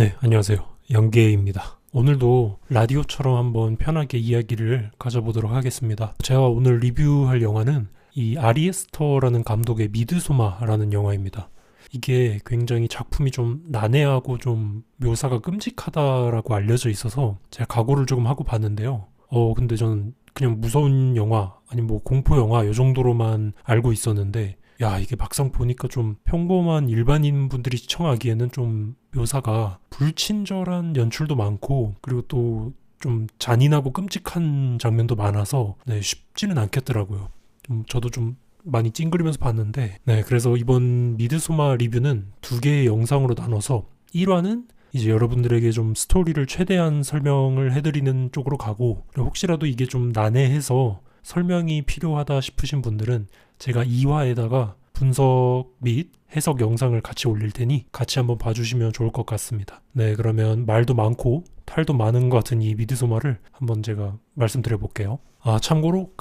네, 안녕하세요. 영계입니다. 오늘도 라디오처럼 한번 편하게 이야기를 가져보도록 하겠습니다. 제가 오늘 리뷰할 영화는 이 아리 에스터라는 감독의 미드소마라는 영화입니다. 이게 굉장히 작품이 좀 난해하고 좀 묘사가 끔찍하다라고 알려져 있어서 제가 각오를 조금 하고 봤는데요. 근데 저는 그냥 무서운 영화, 아니 뭐 공포 영화 요 정도로만 알고 있었는데 야, 이게 막상 보니까 좀 평범한 일반인 분들이 시청하기에는 좀 묘사가 불친절한 연출도 많고, 그리고 또 좀 잔인하고 끔찍한 장면도 많아서, 네, 쉽지는 않겠더라고요. 저도 좀 많이 찡그리면서 봤는데, 네, 그래서 이번 미드소마 리뷰는 두 개의 영상으로 나눠서 1화는 이제 여러분들에게 좀 스토리를 최대한 설명을 해드리는 쪽으로 가고, 그리고 혹시라도 이게 좀 난해해서 설명이 필요하다 싶으신 분들은 제가 2화에다가 분석 및 해석 영상을 같이 올릴 테니 같이 한번 봐주시면 좋을 것 같습니다. 네, 그러면 말도 많고 탈도 많은 것 같은 이 미드소마를 한번 제가 말씀드려 볼게요. 참고로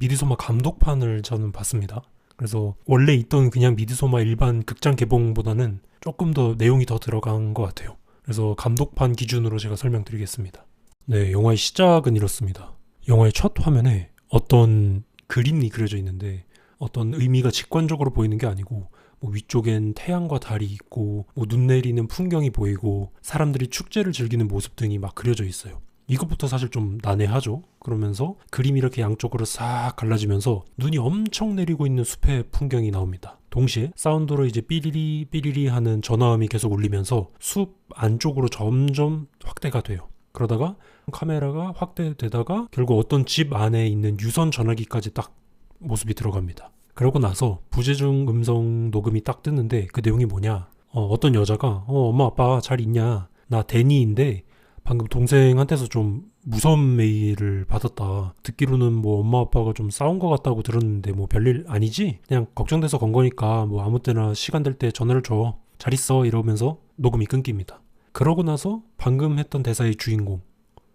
미드소마 감독판을 저는 봤습니다. 그래서 원래 있던 그냥 미드소마 일반 극장 개봉보다는 조금 더 내용이 더 들어간 것 같아요. 그래서 감독판 기준으로 제가 설명드리겠습니다. 네, 영화의 시작은 이렇습니다. 영화의 첫 화면에 어떤 그림이 그려져 있는데 어떤 의미가 직관적으로 보이는 게 아니고 뭐 위쪽엔 태양과 달이 있고 뭐 눈 내리는 풍경이 보이고 사람들이 축제를 즐기는 모습 등이 막 그려져 있어요. 이것부터 사실 좀 난해하죠. 그러면서 그림이 이렇게 양쪽으로 싹 갈라지면서 눈이 엄청 내리고 있는 숲의 풍경이 나옵니다. 동시에 사운드로 이제 삐리리 삐리리 하는 전화음이 계속 울리면서 숲 안쪽으로 점점 확대가 돼요. 그러다가 카메라가 확대되다가 결국 어떤 집 안에 있는 유선 전화기까지 딱 모습이 들어갑니다. 그러고 나서 부재중 음성 녹음이 딱 뜨는데 그 내용이 뭐냐? 어떤 여자가 엄마 아빠 잘 있냐? 나 데니인데 방금 동생한테서 좀 무서운 메일을 받았다. 듣기로는 뭐 엄마 아빠가 좀 싸운 것 같다고 들었는데 뭐 별일 아니지? 그냥 걱정돼서 건 거니까 뭐 아무 때나 시간 될 때 전화를 줘. 잘 있어 이러면서 녹음이 끊깁니다. 그러고 나서 방금 했던 대사의 주인공,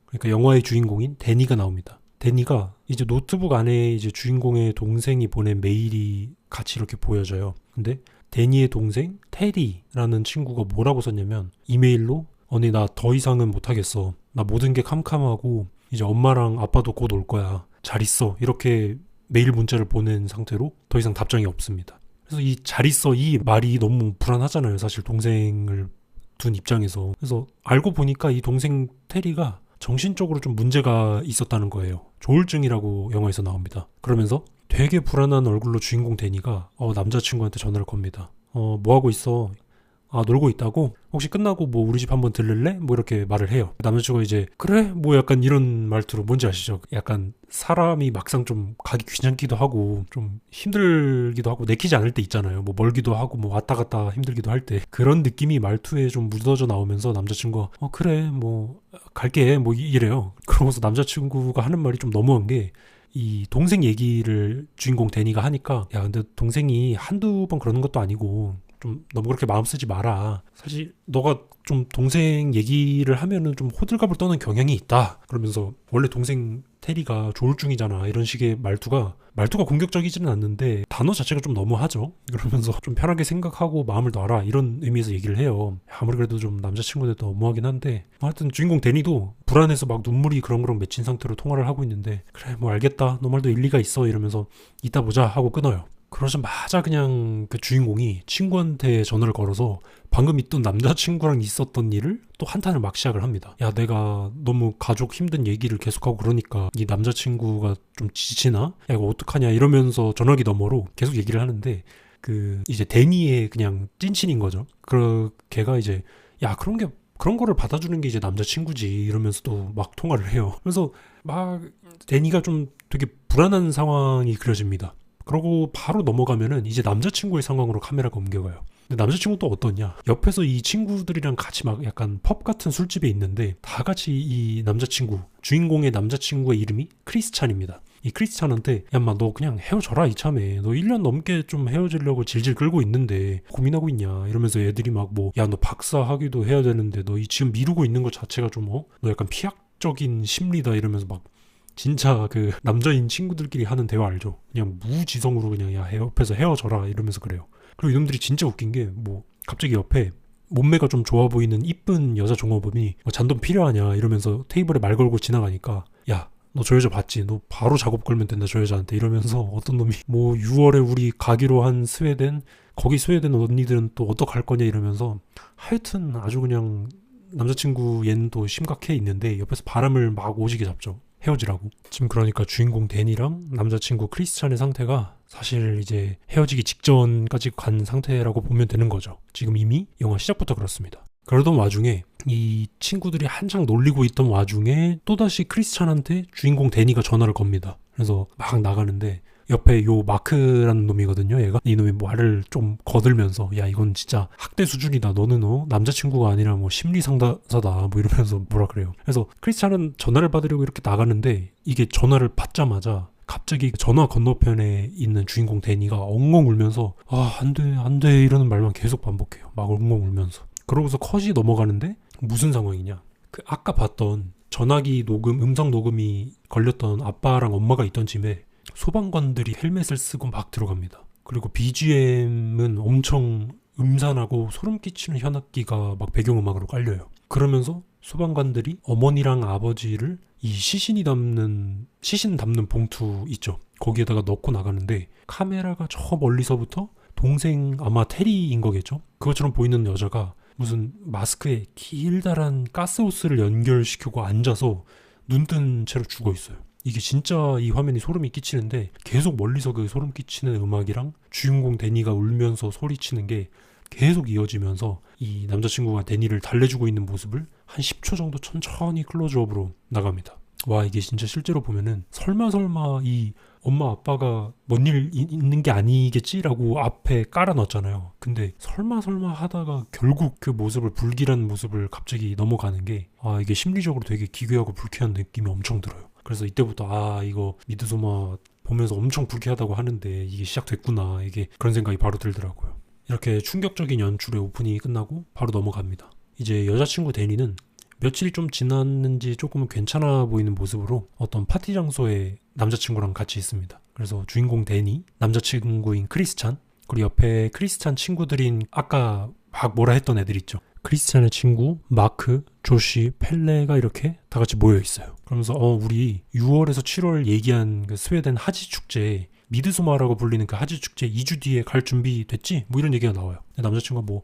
그러니까 영화의 주인공인 데니가 나옵니다. 데니가 이제 노트북 안에 이제 주인공의 동생이 보낸 메일이 같이 이렇게 보여져요. 근데 데니의 동생 테리라는 친구가 뭐라고 썼냐면 이메일로 언니 나 더 이상은 못하겠어. 나 모든 게 캄캄하고 이제 엄마랑 아빠도 곧 올 거야. 잘 있어. 이렇게 메일 문자를 보낸 상태로 더 이상 답장이 없습니다. 그래서 이 잘 있어 이 말이 너무 불안하잖아요. 사실 동생을 둔 입장에서. 그래서 알고 보니까 이 동생 테리가 정신적으로 좀 문제가 있었다는 거예요. 조울증이라고 영화에서 나옵니다. 그러면서 되게 불안한 얼굴로 주인공 데니가 남자친구한테 전화를 겁니다. 뭐 하고 있어? 놀고 있다고? 혹시 끝나고 뭐 우리 집 한번 들를래? 뭐 이렇게 말을 해요. 남자친구가 이제 그래? 뭐 약간 이런 말투로 뭔지 아시죠? 약간 사람이 막상 좀 가기 귀찮기도 하고 좀 힘들기도 하고 내키지 않을 때 있잖아요. 뭐 멀기도 하고 뭐 왔다 갔다 힘들기도 할 때 그런 느낌이 말투에 좀 묻어져 나오면서 남자친구가 그래 뭐 갈게 뭐 이래요. 그러면서 남자친구가 하는 말이 좀 너무한 게 이 동생 얘기를 주인공 데니가 하니까 야 근데 동생이 한두 번 그러는 것도 아니고 좀 너무 그렇게 마음 쓰지 마라. 사실 너가 좀 동생 얘기를 하면은 좀 호들갑을 떠는 경향이 있다. 그러면서 원래 동생 테리가 조울증이잖아. 이런 식의 말투가 공격적이지는 않는데 단어 자체가 좀 너무하죠. 그러면서 좀 편하게 생각하고 마음을 놔라. 이런 의미에서 얘기를 해요. 아무리 그래도 좀 남자친구들도 너무하긴 한데 하여튼 주인공 데니도 불안해서 막 눈물이 그렁그렁 맺힌 상태로 통화를 하고 있는데 그래 뭐 알겠다. 너 말도 일리가 있어. 이러면서 이따 보자 하고 끊어요. 그러자마자 그냥 그 주인공이 친구한테 전화를 걸어서 방금 있던 남자친구랑 있었던 일을 또 한탄을 막 시작을 합니다. 야, 내가 너무 가족 힘든 얘기를 계속하고 그러니까 이 남자친구가 좀 지치나? 야, 이거 어떡하냐? 이러면서 전화기 너머로 계속 얘기를 하는데 그 이제 데니의 그냥 찐친인 거죠. 걔가 이제 야, 그런 거를 받아주는 게 이제 남자친구지 이러면서도 막 통화를 해요. 그래서 막 데니가 좀 되게 불안한 상황이 그려집니다. 그러고 바로 넘어가면은 이제 남자친구의 상황으로 카메라가 옮겨가요. 근데 남자친구 또 어떠냐? 옆에서 이 친구들이랑 같이 막 약간 펍 같은 술집에 있는데 다 같이 이 남자친구, 주인공의 남자친구의 이름이 크리스찬입니다. 이 크리스찬한테 야 인마 너 그냥 헤어져라 이참에 너 1년 넘게 좀 헤어지려고 질질 끌고 있는데 고민하고 있냐 이러면서 애들이 막 뭐 야 너 박사학위도 해야 되는데 너 지금 미루고 있는 것 자체가 좀 너 약간 피약적인 심리다 이러면서 막 진짜 그 남자인 친구들끼리 하는 대화 알죠? 그냥 무지성으로 그냥 야 옆에서 헤어져라 이러면서 그래요. 그리고 이놈들이 진짜 웃긴 게 뭐 갑자기 옆에 몸매가 좀 좋아 보이는 이쁜 여자 종업원이 뭐 잔돈 필요하냐 이러면서 테이블에 말 걸고 지나가니까 야 너 저 여자 봤지? 너 바로 작업 걸면 된다 저 여자한테 이러면서 어떤 놈이 뭐 6월에 우리 가기로 한 스웨덴 거기 스웨덴 언니들은 또 어떡할 거냐 이러면서 하여튼 아주 그냥 남자친구 얘는 또 심각해 있는데 옆에서 바람을 막 오지게 잡죠. 헤어지라고. 지금 그러니까 주인공 댄이랑 남자친구 크리스찬의 상태가 사실 이제 헤어지기 직전까지 간 상태라고 보면 되는 거죠. 지금 이미 영화 시작부터 그렇습니다. 그러던 와중에 이 친구들이 한창 놀리고 있던 와중에 또다시 크리스찬한테 주인공 데니가 전화를 겁니다. 그래서 막 나가는데 옆에 요 마크라는 놈이거든요. 얘가 이놈이 말을 좀 거들면서 야 이건 진짜 학대 수준이다. 너는 남자친구가 아니라 뭐 심리 상담사다 뭐 이러면서 뭐라 그래요. 그래서 크리스찬은 전화를 받으려고 이렇게 나가는데 이게 전화를 받자마자 갑자기 전화 건너편에 있는 주인공 데니가 엉엉 울면서 아 안돼 이러는 말만 계속 반복해요. 막 엉엉 울면서. 그러고서 컷이 넘어가는데 무슨 상황이냐. 그 아까 봤던 전화기 녹음 음성 녹음이 걸렸던 아빠랑 엄마가 있던 집에 소방관들이 헬멧을 쓰고 막 들어갑니다. 그리고 BGM은 엄청 음산하고 소름 끼치는 현악기가 막 배경음악으로 깔려요. 그러면서 소방관들이 어머니랑 아버지를 이 시신 담는 봉투 있죠. 거기에다가 넣고 나가는데 카메라가 저 멀리서부터 동생 아마 테리인 거겠죠. 그것처럼 보이는 여자가 무슨 마스크에 길다란 가스호스를 연결시키고 앉아서 눈 뜬 채로 죽어 있어요. 이게 진짜 이 화면이 소름이 끼치는데 계속 멀리서 그 소름 끼치는 음악이랑 주인공 데니가 울면서 소리치는 게 계속 이어지면서 이 남자친구가 데니를 달래주고 있는 모습을 한 10초 정도 천천히 클로즈업으로 나갑니다. 와 이게 진짜 실제로 보면은 설마 이 엄마 아빠가 뭔 일 있는 게 아니겠지라고 앞에 깔아놨잖아요. 근데 설마 하다가 결국 그 모습을 불길한 모습을 갑자기 넘어가는 게 아 이게 심리적으로 되게 기괴하고 불쾌한 느낌이 엄청 들어요. 그래서 이때부터 아 이거 미드소마 보면서 엄청 불쾌하다고 하는데 이게 시작됐구나 이게 그런 생각이 바로 들더라고요. 이렇게 충격적인 연출의 오프닝이 끝나고 바로 넘어갑니다. 이제 여자친구 데니는 며칠이 좀 지났는지 조금은 괜찮아 보이는 모습으로 어떤 파티 장소에 남자친구랑 같이 있습니다. 그래서 주인공 데니, 남자친구인 크리스찬, 그리고 옆에 크리스찬 친구들인 아까 막 뭐라 했던 애들 있죠. 크리스찬의 친구, 마크, 조시, 펠레가 이렇게 다 같이 모여 있어요. 그러면서 우리 6월에서 7월 얘기한 그 스웨덴 하지 축제 미드소마라고 불리는 그 하지 축제 2주 뒤에 갈 준비 됐지? 뭐 이런 얘기가 나와요. 남자친구가 뭐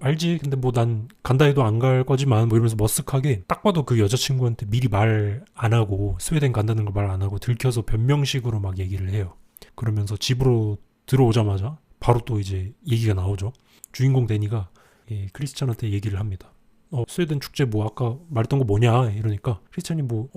알지. 근데 뭐 난 간다 해도 안 갈 거지만 뭐 이러면서 머쓱하게 딱 봐도 그 여자친구한테 미리 말 안 하고 스웨덴 간다는 걸 말 안 하고 들켜서 변명식으로 막 얘기를 해요. 그러면서 집으로 들어오자마자 바로 또 이제 얘기가 나오죠. 주인공 데니가 크리스찬한테 얘기를 합니다. 스웨덴 축제 뭐 아까 말했던 거 뭐냐 이러니까 크리스찬이 뭐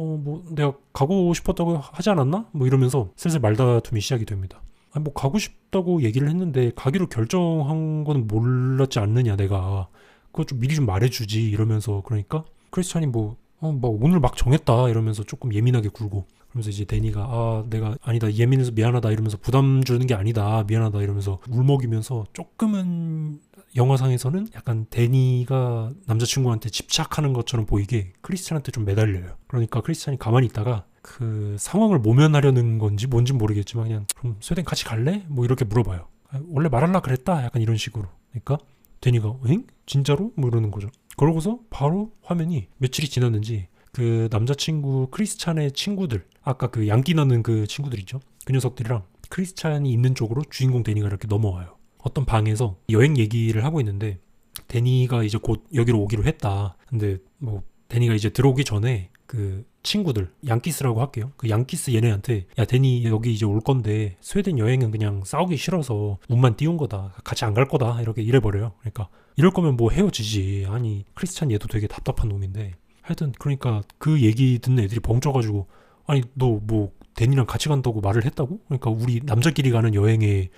내가 가고 싶었다고 하지 않았나? 뭐 이러면서 슬슬 말다툼이 시작이 됩니다. 아니 뭐 가고 싶다고 얘기를 했는데 가기로 결정한 거는 몰랐지 않느냐 내가 그거 좀 미리 좀 말해주지 이러면서 그러니까 크리스찬이 뭐 오늘 막 정했다 이러면서 조금 예민하게 굴고 그러면서 이제 데니가 내가 아니다 예민해서 미안하다 이러면서 부담 주는 게 아니다 미안하다 이러면서 울먹이면서 조금은 영화상에서는 약간 데니가 남자친구한테 집착하는 것처럼 보이게 크리스찬한테 좀 매달려요. 그러니까 크리스찬이 가만히 있다가 그 상황을 모면하려는 건지 뭔지 모르겠지만 그냥 그럼 스웨덴 같이 갈래? 뭐 이렇게 물어봐요. 원래 말하려 그랬다 약간 이런 식으로. 그러니까 데니가 엥? 진짜로? 뭐 이러는 거죠. 그러고서 바로 화면이 며칠이 지났는지 그 남자친구 크리스찬의 친구들 아까 그 양기 나는 그 친구들 있죠. 그 녀석들이랑 크리스찬이 있는 쪽으로 주인공 데니가 이렇게 넘어와요. 어떤 방에서 여행 얘기를 하고 있는데 데니가 이제 곧 여기로 오기로 했다. 근데 뭐 데니가 이제 들어오기 전에 그 친구들 양키스라고 할게요. 그 양키스 얘네한테 야 데니 여기 이제 올 건데 스웨덴 여행은 그냥 싸우기 싫어서 운만 띄운 거다. 같이 안 갈 거다. 이렇게 이래버려요. 그러니까 이럴 거면 뭐 헤어지지. 아니 크리스찬 얘도 되게 답답한 놈인데 하여튼 그러니까 그 얘기 듣는 애들이 벙쪄가지고 아니 너 뭐 데니랑 같이 간다고 말을 했다고? 그러니까 우리 남자끼리 가는 여행에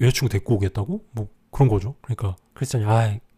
여자친구 데리고 오겠다고? 뭐 그런 거죠. 그러니까 크리스찬이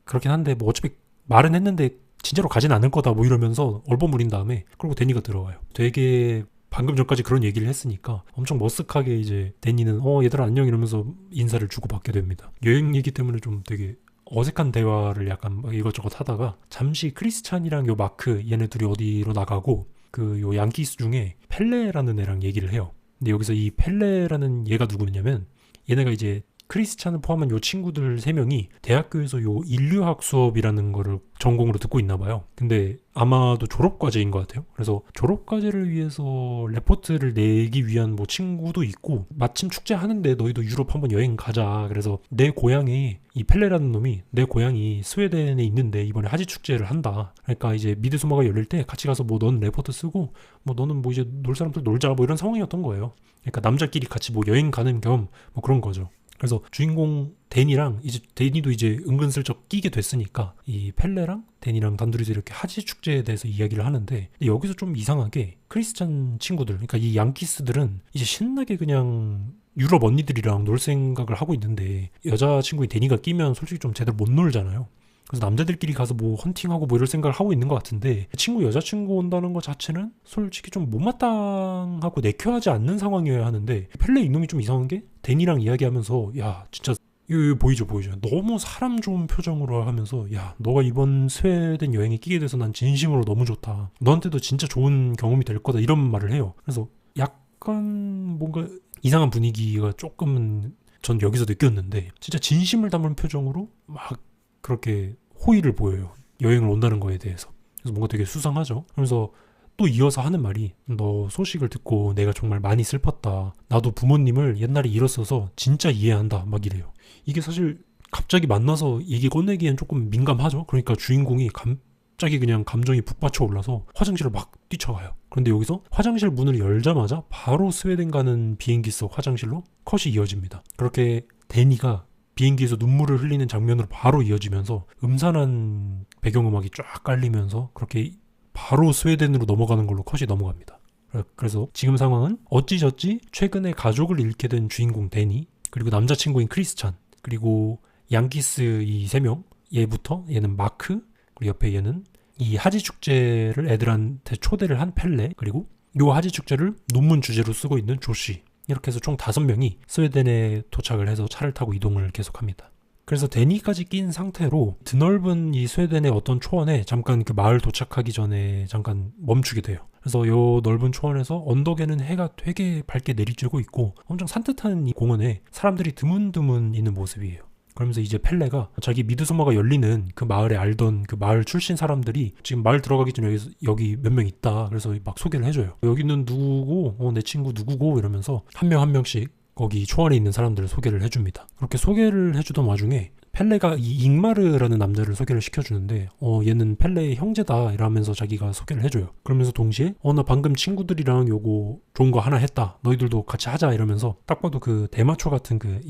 그렇긴 한데 뭐 어차피 말은 했는데 진짜로 가진 않을 거다 뭐 이러면서 얼버무린 다음에 그리고 데니가 들어와요. 되게 방금 전까지 그런 얘기를 했으니까 엄청 머쓱하게 이제 데니는 얘들아 안녕 이러면서 인사를 주고받게 됩니다. 여행 얘기 때문에 좀 되게 어색한 대화를 약간 이것저것 하다가 잠시 크리스찬이랑 요 마크 얘네 둘이 어디로 나가고 그 요 양키스 중에 펠레라는 애랑 얘기를 해요. 근데 여기서 이 펠레라는 얘가 누구냐면 얘네가 이제 크리스찬을 포함한 요 친구들 3명이 대학교에서 요 인류학 수업이라는 거를 전공으로 듣고 있나 봐요. 근데 아마도 졸업과제인 것 같아요. 그래서 졸업과제를 위해서 레포트를 내기 위한 뭐 친구도 있고, 마침 축제하는데 너희도 유럽 한번 여행 가자. 그래서 내 고향에 이 펠레라는 놈이 내 고향이 스웨덴에 있는데 이번에 하지 축제를 한다. 그러니까 이제 미드소마가 열릴 때 같이 가서 뭐 너는 레포트 쓰고 뭐 너는 뭐 이제 놀 사람들 놀자 뭐 이런 상황이었던 거예요. 그러니까 남자끼리 같이 뭐 여행 가는 겸 뭐 그런 거죠. 그래서 주인공 데니랑 이제 데니도 이제 은근슬쩍 끼게 됐으니까 이 펠레랑 데니랑 단둘이서 이렇게 하지 축제에 대해서 이야기를 하는데, 여기서 좀 이상하게 크리스찬 친구들, 그러니까 이 양키스들은 이제 신나게 그냥 유럽 언니들이랑 놀 생각을 하고 있는데, 여자친구인 데니가 끼면 솔직히 좀 제대로 못 놀잖아요. 그래서 남자들끼리 가서 뭐 헌팅하고 뭐 이럴 생각을 하고 있는 것 같은데, 여자친구 온다는 것 자체는 솔직히 좀 못마땅하고 내켜하지 않는 상황이어야 하는데, 펠레 이놈이 좀 이상한 게 데니랑 이야기하면서 야 진짜 이거 보이죠. 너무 사람 좋은 표정으로 하면서 야 너가 이번 스웨덴 여행에 끼게 돼서 난 진심으로 너무 좋다. 너한테도 진짜 좋은 경험이 될 거다. 이런 말을 해요. 그래서 약간 뭔가 이상한 분위기가 조금은 전 여기서 느꼈는데, 진짜 진심을 담은 표정으로 막 그렇게 호의를 보여요. 여행을 온다는 거에 대해서. 그래서 뭔가 되게 수상하죠. 그래서 또 이어서 하는 말이, 너 소식을 듣고 내가 정말 많이 슬펐다. 나도 부모님을 옛날에 잃었어서 진짜 이해한다. 막 이래요. 이게 사실 갑자기 만나서 얘기 꺼내기엔 조금 민감하죠. 그러니까 주인공이 갑자기 그냥 감정이 북받쳐 올라서 화장실을 막 뛰쳐가요. 그런데 여기서 화장실 문을 열자마자 바로 스웨덴 가는 비행기 속 화장실로 컷이 이어집니다. 그렇게 데니가 비행기에서 눈물을 흘리는 장면으로 바로 이어지면서 음산한 배경음악이 쫙 깔리면서 그렇게 바로 스웨덴으로 넘어가는 걸로 컷이 넘어갑니다. 그래서 지금 상황은 어찌저찌 최근에 가족을 잃게 된 주인공 데니, 그리고 남자친구인 크리스찬, 그리고 양키스 이 3명, 얘는 마크, 그리고 옆에 얘는 이 하지 축제를 애들한테 초대를 한 펠레, 그리고 요 하지 축제를 논문 주제로 쓰고 있는 조시, 이렇게 해서 총 5명이 스웨덴에 도착을 해서 차를 타고 이동을 계속합니다. 그래서 데니까지 낀 상태로 드넓은 이 스웨덴의 어떤 초원에 잠깐 그 마을 도착하기 전에 잠깐 멈추게 돼요. 그래서 요 넓은 초원에서 언덕에는 해가 되게 밝게 내리쬐고 있고 엄청 산뜻한 이 공원에 사람들이 드문드문 있는 모습이에요. 그러면서 이제 펠레가 자기 미드소마가 열리는 그 마을에 알던 그 마을 출신 사람들이 지금 마을 들어가기 전에 여기 몇 명 있다. 그래서 막 소개를 해줘요. 여기는 누구고, 내 친구 누구고 이러면서 한 명 한 명씩 거기 초안에 있는 사람들을 소개를 해줍니다. 그렇게 소개를 해주던 와중에 펠레가 이 잉마르라는 남자를 소개를 시켜주는데 얘는 펠레의 형제다 이러면서 자기가 소개를 해줘요. 그러면서 동시에 나 방금 친구들이랑 요거 좋은 거 하나 했다. 너희들도 같이 하자 이러면서 딱 봐도 그 대마초 같은 그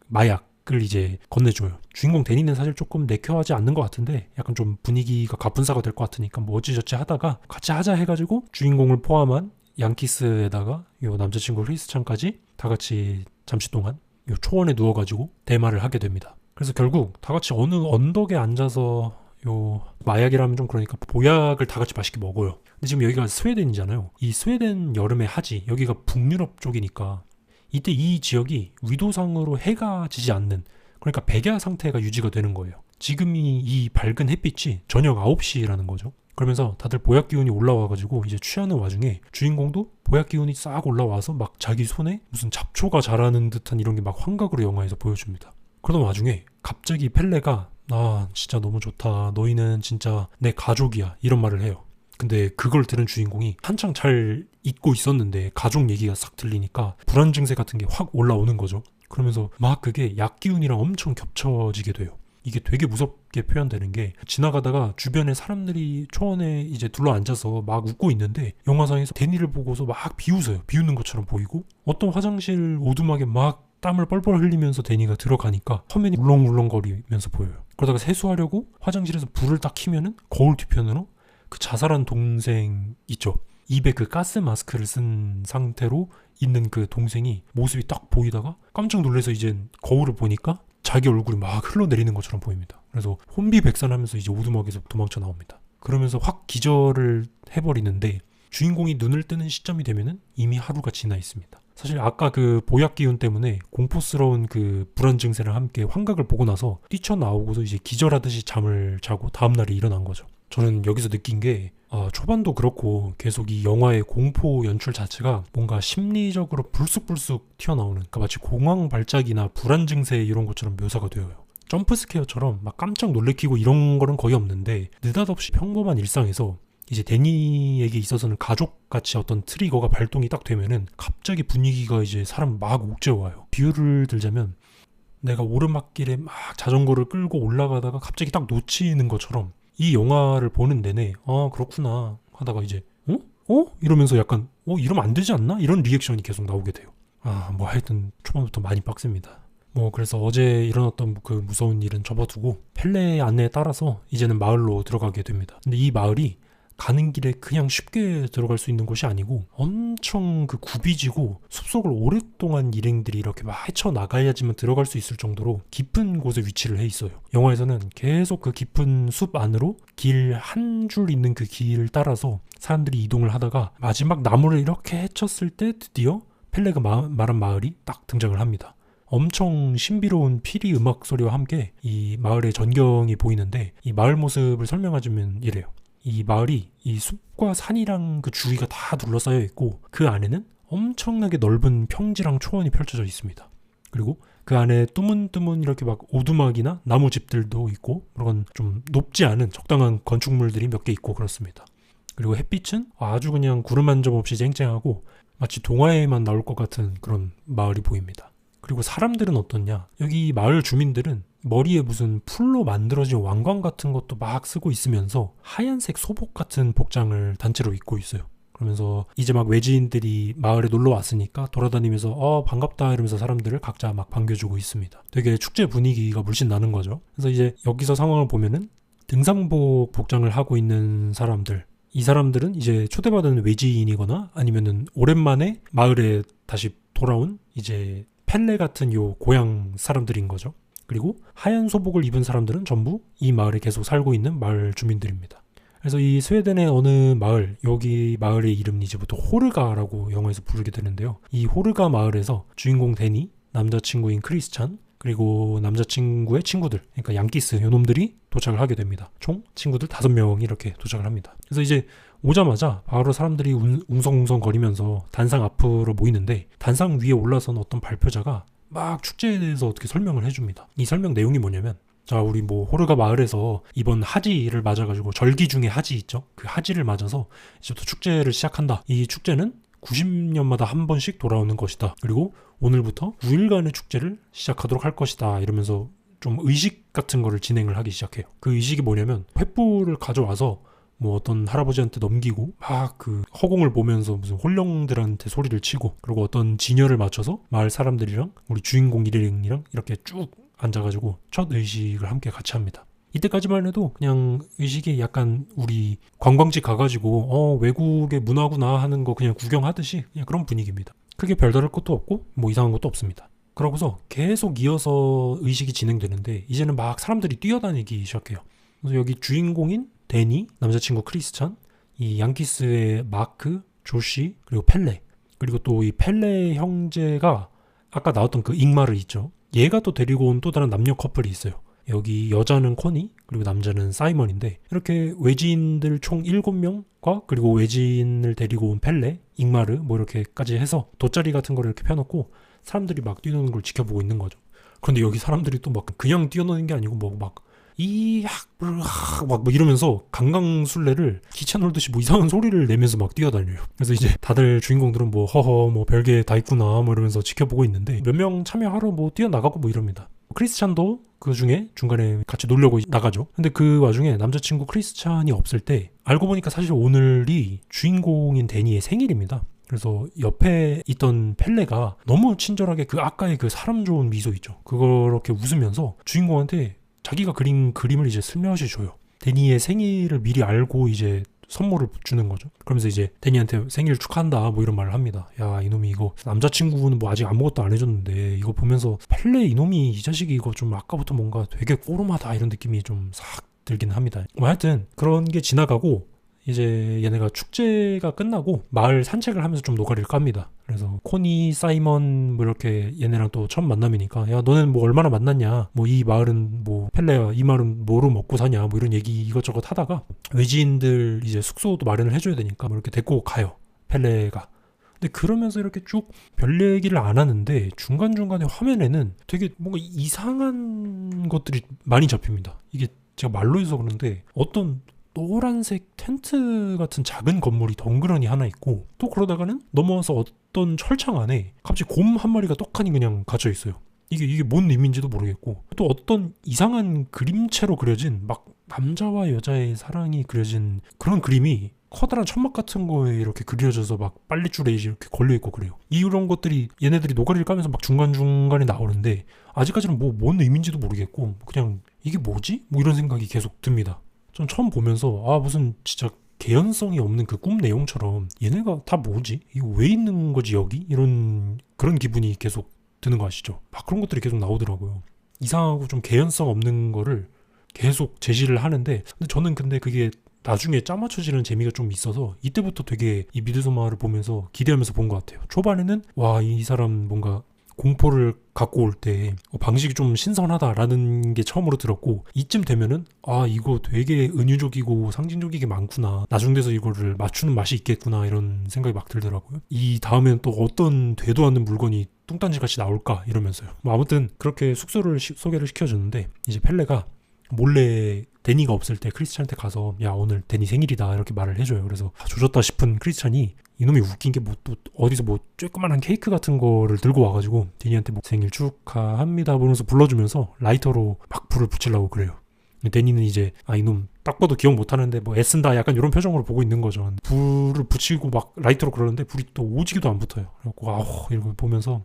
마약을 이제 건네줘요. 주인공 데니는 사실 조금 내켜하지 않는 것 같은데 약간 좀 분위기가 가분사가 될 것 같으니까 뭐 어찌저찌 하다가 같이 하자 해가지고 주인공을 포함한 양키스에다가 요 남자친구 크리스찬까지 다 같이 잠시 동안 요 초원에 누워가지고 대마를 하게 됩니다. 그래서 결국 다 같이 어느 언덕에 앉아서 요 마약이라면 좀 그러니까 보약을 다 같이 맛있게 먹어요. 근데 지금 여기가 스웨덴이잖아요. 이 스웨덴 여름의 하지, 여기가 북유럽 쪽이니까 이때 이 지역이 위도상으로 해가 지지 않는, 그러니까 백야 상태가 유지가 되는 거예요. 지금이 이 밝은 햇빛이 저녁 9시라는 거죠. 그러면서 다들 보약 기운이 올라와가지고 이제 취하는 와중에 주인공도 보약 기운이 싹 올라와서 막 자기 손에 무슨 잡초가 자라는 듯한 이런 게 막 환각으로 영화에서 보여줍니다. 그러던 와중에 갑자기 펠레가 진짜 너무 좋다. 너희는 진짜 내 가족이야. 이런 말을 해요. 근데 그걸 들은 주인공이 한창 잘 잊고 있었는데 가족 얘기가 싹 들리니까 불안 증세 같은 게 확 올라오는 거죠. 그러면서 막 그게 약 기운이랑 엄청 겹쳐지게 돼요. 이게 되게 무섭게 표현되는 게 지나가다가 주변에 사람들이 초원에 이제 둘러앉아서 막 웃고 있는데 영화상에서 데니를 보고서 막 비웃어요. 비웃는 것처럼 보이고 어떤 화장실 오두막에 막 땀을 뻘뻘 흘리면서 데니가 들어가니까 화면이 울렁울렁거리면서 보여요. 그러다가 세수하려고 화장실에서 불을 딱 켜면은 거울 뒤편으로 그 자살한 동생 있죠. 입에 그 가스 마스크를 쓴 상태로 있는 그 동생이 모습이 딱 보이다가 깜짝 놀라서 이제 거울을 보니까 자기 얼굴이 막 흘러내리는 것처럼 보입니다. 그래서 혼비백산하면서 이제 오두막에서 도망쳐 나옵니다. 그러면서 확 기절을 해버리는데 주인공이 눈을 뜨는 시점이 되면은 이미 하루가 지나 있습니다. 사실 아까 그 보약 기운 때문에 공포스러운 그 불안 증세랑 함께 환각을 보고 나서 뛰쳐나오고서 이제 기절하듯이 잠을 자고 다음날에 일어난 거죠. 저는 여기서 느낀 게 초반도 그렇고 계속 이 영화의 공포 연출 자체가 뭔가 심리적으로 불쑥불쑥 튀어나오는, 그러니까 마치 공황 발작이나 불안 증세 이런 것처럼 묘사가 되어요. 점프 스퀘어처럼 막 깜짝 놀래키고 이런 거는 거의 없는데 느닷없이 평범한 일상에서 이제 데니에게 있어서는 가족같이 어떤 트리거가 발동이 딱 되면은 갑자기 분위기가 이제 사람 막 옥죄어와요. 비유를 들자면 내가 오르막길에 막 자전거를 끌고 올라가다가 갑자기 딱 놓치는 것처럼 이 영화를 보는 내내 그렇구나 하다가 이제 이러면서 약간 이러면 안 되지 않나? 이런 리액션이 계속 나오게 돼요. 뭐 하여튼 초반부터 많이 빡셉니다. 그래서 어제 일어났던 그 무서운 일은 접어두고 펠레의 안내에 따라서 이제는 마을로 들어가게 됩니다. 근데 이 마을이 가는 길에 그냥 쉽게 들어갈 수 있는 곳이 아니고 엄청 그 굽이지고 숲속을 오랫동안 일행들이 이렇게 막 헤쳐나가야지만 들어갈 수 있을 정도로 깊은 곳에 위치를 해 있어요. 영화에서는 계속 그 깊은 숲 안으로 길 한 줄 있는 그 길을 따라서 사람들이 이동을 하다가 마지막 나무를 이렇게 헤쳤을 때 드디어 펠레가 말한 마을이 딱 등장을 합니다. 엄청 신비로운 피리 음악 소리와 함께 이 마을의 전경이 보이는데 이 마을 모습을 설명하자면 이래요. 이 마을이 이 숲과 산이랑 그 주위가 다 둘러싸여 있고 그 안에는 엄청나게 넓은 평지랑 초원이 펼쳐져 있습니다. 그리고 그 안에 뚜문뚜문 이렇게 막 오두막이나 나무집들도 있고 그런 좀 높지 않은 적당한 건축물들이 몇 개 있고 그렇습니다. 그리고 햇빛은 아주 그냥 구름 한 점 없이 쨍쨍하고 마치 동화에만 나올 것 같은 그런 마을이 보입니다. 그리고 사람들은 어떻냐? 여기 마을 주민들은 머리에 무슨 풀로 만들어진 왕관 같은 것도 막 쓰고 있으면서 하얀색 소복 같은 복장을 단체로 입고 있어요. 그러면서 이제 막 외지인들이 마을에 놀러 왔으니까 돌아다니면서 반갑다 이러면서 사람들을 각자 막 반겨주고 있습니다. 되게 축제 분위기가 물씬 나는 거죠. 그래서 이제 여기서 상황을 보면은 등산복 복장을 하고 있는 사람들, 이 사람들은 이제 초대받은 외지인이거나 아니면은 오랜만에 마을에 다시 돌아온 이제 펠레 같은 요 고향 사람들인 거죠. 그리고 하얀 소복을 입은 사람들은 전부 이 마을에 계속 살고 있는 마을 주민들입니다. 그래서 이 스웨덴의 어느 마을, 여기 마을의 이름이 이제부터 호르가라고 영어에서 부르게 되는데요. 이 호르가 마을에서 주인공 데니, 남자친구인 크리스찬, 그리고 남자친구의 친구들, 그러니까 양키스 요놈들이 도착을 하게 됩니다. 총 친구들 5명이 이렇게 도착을 합니다. 그래서 이제 오자마자 바로 사람들이 웅성웅성 거리면서 단상 앞으로 모이는데 단상 위에 올라선 어떤 발표자가 막 축제에 대해서 어떻게 설명을 해줍니다. 이 설명 내용이 뭐냐면 자, 우리 뭐 호르가 마을에서 이번 하지를 맞아가지고 절기 중에 하지 있죠. 그 하지를 맞아서 이제부터 축제를 시작한다. 이 축제는 90년마다 한 번씩 돌아오는 것이다. 그리고 오늘부터 9일간의 축제를 시작하도록 할 것이다. 이러면서 좀 의식 같은 거를 진행을 하기 시작해요. 그 의식이 뭐냐면 횃불을 가져와서 뭐 어떤 할아버지한테 넘기고 막 그 허공을 보면서 무슨 홀령들한테 소리를 치고 그리고 어떤 진열을 맞춰서 마을 사람들이랑 우리 주인공 일행이랑 이렇게 쭉 앉아가지고 첫 의식을 함께 같이 합니다. 이때까지만 해도 그냥 의식이 약간 우리 관광지 가가지고 외국의 문화구나 하는 거 그냥 구경하듯이 그냥 그런 분위기입니다. 크게 별다를 것도 없고 뭐 이상한 것도 없습니다. 그러고서 계속 이어서 의식이 진행되는데 이제는 막 사람들이 뛰어다니기 시작해요. 그래서 여기 주인공인 데니, 남자친구 크리스찬, 이 양키스의 마크, 조시, 그리고 펠레, 그리고 또 이 펠레 형제가 아까 나왔던 그 잉마르 있죠. 얘가 또 데리고 온 또 다른 남녀 커플이 있어요. 여기 여자는 코니, 그리고 남자는 사이먼인데 이렇게 외지인들 총 7명과 그리고 외지인을 데리고 온 펠레, 잉마르 뭐 이렇게까지 해서 돗자리 같은 거를 이렇게 펴놓고 사람들이 막 뛰노는 걸 지켜보고 있는 거죠. 그런데 여기 사람들이 또 막 그냥 뛰어노는 게 아니고 막 막 이러면서 강강술래를 기차 놀듯이 뭐 이상한 소리를 내면서 막 뛰어다녀요. 그래서 이제 다들 주인공들은 뭐 허허 뭐 별게 다 있구나 뭐 이러면서 지켜보고 있는데 몇 명 참여하러 뭐 뛰어나가고 뭐 이럽니다. 크리스찬도 그 중에 중간에 같이 놀려고 나가죠. 근데 그 와중에 남자친구 크리스찬이 없을 때 알고 보니까 사실 오늘이 주인공인 데니의 생일입니다. 그래서 옆에 있던 펠레가 너무 친절하게 그 아까의 그 사람 좋은 미소 있죠. 그렇게 웃으면서 주인공한테 자기가 그린 그림을 이제 슬며시 줘요. 데니의 생일을 미리 알고 이제 선물을 주는 거죠. 그러면서 이제 데니한테 생일 축하한다 뭐 이런 말을 합니다. 야, 이놈이 이거 남자친구는 뭐 아직 아무것도 안 해줬는데 이거 보면서 펠레 이놈이 이 자식이 이거 좀 아까부터 뭔가 되게 꼬름하다 이런 느낌이 좀 싹 들긴 합니다. 뭐 하여튼 그런 게 지나가고 이제 얘네가 축제가 끝나고 마을 산책을 하면서 좀 노가리를 깝니다. 그래서 코니, 사이먼 뭐 이렇게 얘네랑 또 처음 만남이니까 야 너는 뭐 얼마나 만났냐, 뭐 이 마을은 뭐 펠레야 이 마을은 뭐로 먹고 사냐, 뭐 이런 얘기 이것저것 하다가 외지인들 이제 숙소도 마련을 해줘야 되니까 뭐 이렇게 데리고 가요, 펠레가. 근데 그러면서 이렇게 쭉 별 얘기를 안 하는데 중간중간에 화면에는 되게 뭔가 이상한 것들이 많이 잡힙니다. 이게 제가 말로 해서 그런데 어떤 노란색 텐트 같은 작은 건물이 덩그러니 하나 있고, 또 그러다가는 넘어와서 어떤 철창 안에 갑자기 곰 한 마리가 떡하니 그냥 갇혀 있어요. 이게 뭔 의미인지도 모르겠고, 또 어떤 이상한 그림체로 그려진 막 남자와 여자의 사랑이 그려진 그런 그림이 커다란 천막 같은 거에 이렇게 그려져서 막 빨랫줄에 이렇게 걸려있고 그래요. 이런 것들이 얘네들이 노가리를 까면서 막 중간중간에 나오는데 아직까지는 뭔 의미인지도 모르겠고 그냥 이게 뭐지? 뭐 이런 생각이 계속 듭니다. 전 처음 보면서 무슨 진짜 개연성이 없는 그 꿈 내용처럼 얘네가 다 뭐지? 이거 왜 있는 거지 여기? 이런 그런 기분이 계속 드는 거 아시죠? 막 그런 것들이 계속 나오더라고요. 이상하고 좀 개연성 없는 거를 계속 제시를 하는데, 근데 저는 그게 나중에 짜맞춰지는 재미가 좀 있어서 이때부터 되게 이 미드소마를 보면서 기대하면서 본 것 같아요. 초반에는 와, 이 사람 뭔가 공포를 갖고 올 때 방식이 좀 신선하다라는 게 처음으로 들었고, 이쯤 되면은 이거 되게 은유적이고 상징적이게 많구나, 나중 돼서 이거를 맞추는 맛이 있겠구나, 이런 생각이 막 들더라고요. 이 다음엔 또 어떤 되도 않는 물건이 뚱딴지같이 나올까 이러면서요. 뭐 아무튼 그렇게 숙소를 소개를 시켜줬는데, 이제 펠레가 몰래 데니가 없을 때 크리스찬한테 가서 야 오늘 데니 생일이다 이렇게 말을 해줘요. 그래서 조졌다 싶은 크리스찬이 이놈이 웃긴 게 뭐 또 어디서 뭐 쬐끄만한 케이크 같은 거를 들고 와가지고 데니한테 뭐 생일 축하합니다 그러면서 불러주면서 라이터로 막 불을 붙이려고 그래요. 데니는 이제 이놈 딱 봐도 기억 못하는데 뭐 애쓴다 약간 이런 표정으로 보고 있는 거죠. 불을 붙이고 막 라이터로 그러는데 불이 또 오지기도 안 붙어요. 그래갖고 이거 보면서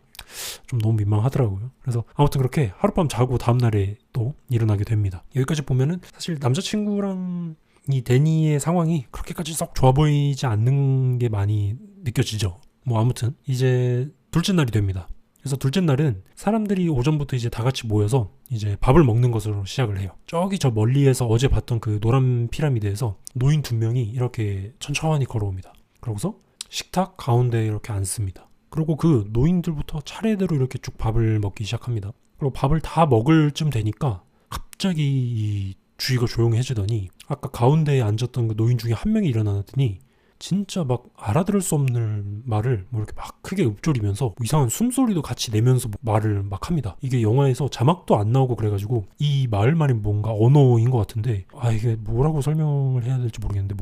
좀 너무 민망하더라고요. 그래서 아무튼 그렇게 하룻밤 자고 다음날에 또 일어나게 됩니다. 여기까지 보면은 사실 남자친구랑 이 데니의 상황이 그렇게까지 썩 좋아 보이지 않는 게 많이 느껴지죠. 뭐 아무튼 이제 둘째 날이 됩니다. 그래서 둘째 날은 사람들이 오전부터 이제 다 같이 모여서 이제 밥을 먹는 것으로 시작을 해요. 저기 저 멀리에서 어제 봤던 그 노란 피라미드에서 노인 2명이 이렇게 천천히 걸어옵니다. 그러고서 식탁 가운데에 이렇게 앉습니다. 그리고 그 노인들부터 차례대로 이렇게 쭉 밥을 먹기 시작합니다. 그리고 밥을 다 먹을 쯤 되니까 갑자기 이 주위가 조용해지더니 아까 가운데에 앉았던 그 노인 중에 한 명이 일어나더니 진짜 막 알아들을 수 없는 말을 뭐 이렇게 막 크게 읊조리면서 이상한 숨소리도 같이 내면서 말을 막 합니다. 이게 영화에서 자막도 안 나오고 그래가지고 이 말만이 뭔가 언어인 것 같은데 이게 뭐라고 설명을 해야 될지 모르겠는데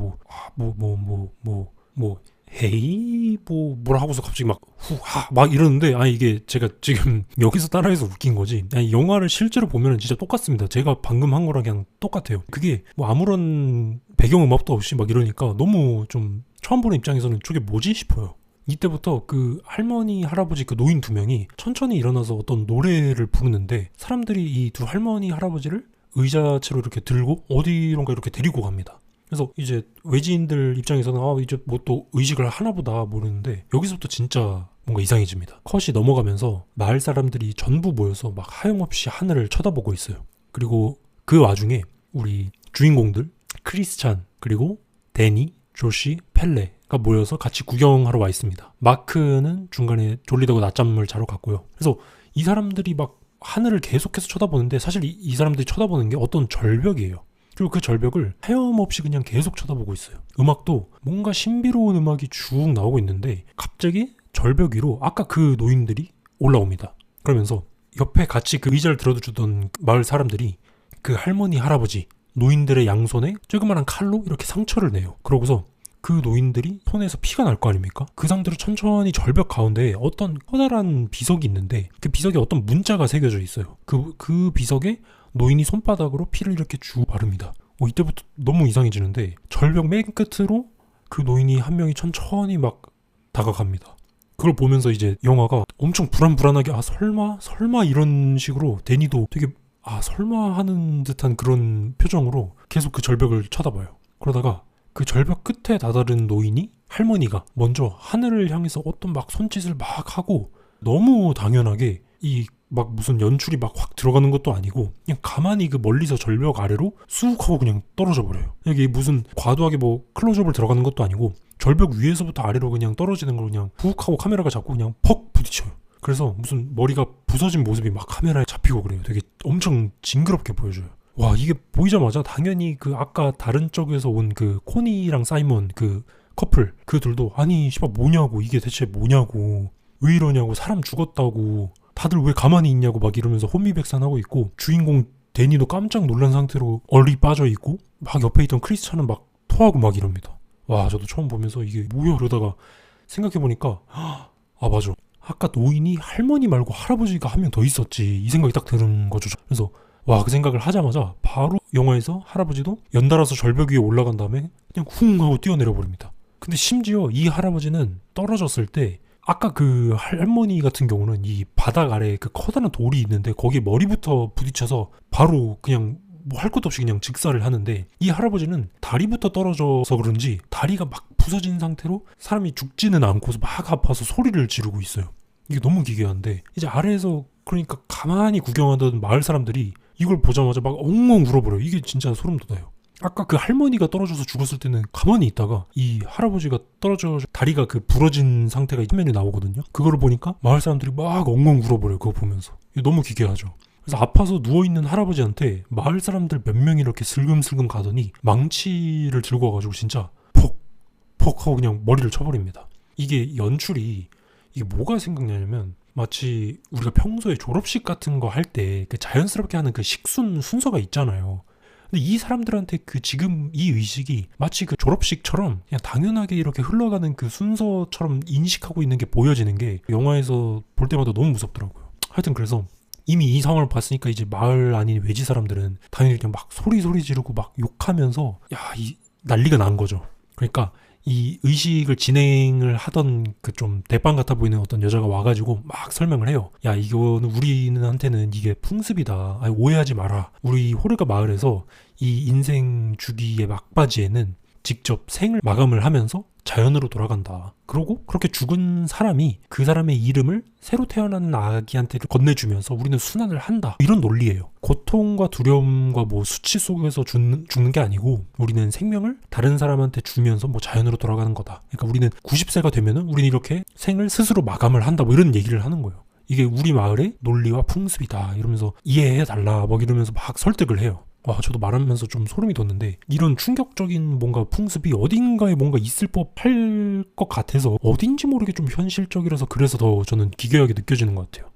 헤이 뭐라 하고서 갑자기 막 이러는데 이게 제가 지금 여기서 따라해서 웃긴 거지, 영화를 실제로 보면은 진짜 똑같습니다. 제가 방금 한 거랑 그냥 똑같아요. 그게 뭐 아무런 배경음악도 없이 막 이러니까 너무 좀 처음 보는 입장에서는 저게 뭐지 싶어요. 이때부터 그 할머니 할아버지 그 노인 2명이 천천히 일어나서 어떤 노래를 부르는데 사람들이 이 두 할머니 할아버지를 의자채로 이렇게 들고 어디론가 이렇게 데리고 갑니다. 그래서 이제 외지인들 입장에서는 이제 뭐 또 의식을 하나보다 모르는데 여기서부터 진짜 뭔가 이상해집니다. 컷이 넘어가면서 마을 사람들이 전부 모여서 막 하염없이 하늘을 쳐다보고 있어요. 그리고 그 와중에 우리 주인공들 크리스찬 그리고 데니, 조시, 펠레가 모여서 같이 구경하러 와 있습니다. 마크는 중간에 졸리다고 낮잠을 자러 갔고요. 그래서 이 사람들이 막 하늘을 계속해서 쳐다보는데 사실 이 사람들이 쳐다보는 게 어떤 절벽이에요. 그리고 그 절벽을 하염없이 그냥 계속 쳐다보고 있어요. 음악도 뭔가 신비로운 음악이 쭉 나오고 있는데 갑자기 절벽 위로 아까 그 노인들이 올라옵니다. 그러면서 옆에 같이 그 의자를 들어주던 마을 사람들이 그 할머니 할아버지 노인들의 양손에 조그만한 칼로 이렇게 상처를 내요. 그러고서 그 노인들이 손에서 피가 날 거 아닙니까? 그 상태로 천천히 절벽 가운데에 어떤 커다란 비석이 있는데 그 비석에 어떤 문자가 새겨져 있어요. 그 비석에 노인이 손바닥으로 피를 이렇게 쭉 바릅니다. 이때부터 너무 이상해지는데 절벽 맨 끝으로 그 노인이 한 명이 천천히 막 다가갑니다. 그걸 보면서 이제 영화가 엄청 불안불안하게 설마 이런 식으로 데니도 되게 설마 하는 듯한 그런 표정으로 계속 그 절벽을 쳐다봐요. 그러다가 그 절벽 끝에 다다른 노인이 할머니가 먼저 하늘을 향해서 어떤 막 손짓을 막 하고 너무 당연하게 이 막 무슨 연출이 막 확 들어가는 것도 아니고 그냥 가만히 그 멀리서 절벽 아래로 쑥 하고 그냥 떨어져 버려요. 이게 무슨 과도하게 뭐 클로즈업을 들어가는 것도 아니고 절벽 위에서부터 아래로 그냥 떨어지는 걸 그냥 훅 하고 카메라가 잡고 그냥 퍽 부딪혀요. 그래서 무슨 머리가 부서진 모습이 막 카메라에 잡히고 그래요. 되게 엄청 징그럽게 보여줘요. 와, 이게 보이자마자 당연히 그 아까 다른 쪽에서 온 그 코니랑 사이먼 그 커플 그 둘도 아니 씨발 뭐냐고, 이게 대체 뭐냐고, 왜 이러냐고, 사람 죽었다고 다들 왜 가만히 있냐고 막 이러면서 혼미백산하고 있고, 주인공 데니도 깜짝 놀란 상태로 얼리 빠져 있고, 막 옆에 있던 크리스찬은 막 토하고 막 이럽니다. 와, 저도 처음 보면서 이게 뭐야 그러다가 생각해보니까 아 맞아, 아까 노인이 할머니 말고 할아버지가 한 명 더 있었지, 이 생각이 딱 드는 거죠. 그래서 와, 그 생각을 하자마자 바로 영화에서 할아버지도 연달아서 절벽 위에 올라간 다음에 그냥 쿵 하고 뛰어내려 버립니다. 근데 심지어 이 할아버지는 떨어졌을 때 아까 그 할머니 같은 경우는 이 바닥 아래에 그 커다란 돌이 있는데 거기에 머리부터 부딪혀서 바로 그냥 뭐 할 것도 없이 그냥 직사를 하는데, 이 할아버지는 다리부터 떨어져서 그런지 다리가 막 부서진 상태로 사람이 죽지는 않고서 막 아파서 소리를 지르고 있어요. 이게 너무 기괴한데, 이제 아래에서 그러니까 가만히 구경하던 마을 사람들이 이걸 보자마자 막 엉엉 울어버려요. 이게 진짜 소름 돋아요. 아까 그 할머니가 떨어져서 죽었을 때는 가만히 있다가 이 할아버지가 떨어져 다리가 그 부러진 상태가 화면에 나오거든요. 그거를 보니까 마을 사람들이 막 엉엉 울어버려요. 그거 보면서. 이게 너무 기괴하죠. 그래서 아파서 누워있는 할아버지한테 마을 사람들 몇 명이 이렇게 슬금슬금 가더니 망치를 들고 와가지고 진짜 퍽 하고 그냥 머리를 쳐버립니다. 이게 연출이, 이게 뭐가 생각나냐면 마치 우리가 평소에 졸업식 같은 거 할 때 그 자연스럽게 하는 그 식순 순서가 있잖아요. 근데 이 사람들한테 그 지금 이 의식이 마치 그 졸업식처럼 그냥 당연하게 이렇게 흘러가는 그 순서처럼 인식하고 있는 게 보여지는 게 영화에서 볼 때마다 너무 무섭더라고요. 하여튼 그래서 이미 이 상황을 봤으니까 이제 마을 아닌 외지 사람들은 당연히 그냥 막 소리 지르고 막 욕하면서 이 난리가 난 거죠. 그러니까 이 의식을 진행을 하던 그 좀 대빵 같아 보이는 어떤 여자가 와가지고 막 설명을 해요. 야, 이거는 우리한테는 이게 풍습이다. 아니, 오해하지 마라. 우리 호르가 마을에서 이 인생 주기의 막바지에는 직접 생을 마감을 하면서 자연으로 돌아간다. 그러고 그렇게 죽은 사람이 그 사람의 이름을 새로 태어나는 아기한테 건네주면서 우리는 순환을 한다. 이런 논리예요. 고통과 두려움과 뭐 수치 속에서 죽는 게 아니고 우리는 생명을 다른 사람한테 주면서 뭐 자연으로 돌아가는 거다. 그러니까 우리는 90세가 되면은 우리는 이렇게 생을 스스로 마감을 한다. 뭐 이런 얘기를 하는 거예요. 이게 우리 마을의 논리와 풍습이다. 이러면서 이해해달라. 뭐 이러면서 막 설득을 해요. 와, 저도 말하면서 좀 소름이 돋는데, 이런 충격적인 뭔가 풍습이 어딘가에 뭔가 있을 법할 것 같아서 어딘지 모르게 좀 현실적이라서 그래서 더 저는 기괴하게 느껴지는 것 같아요.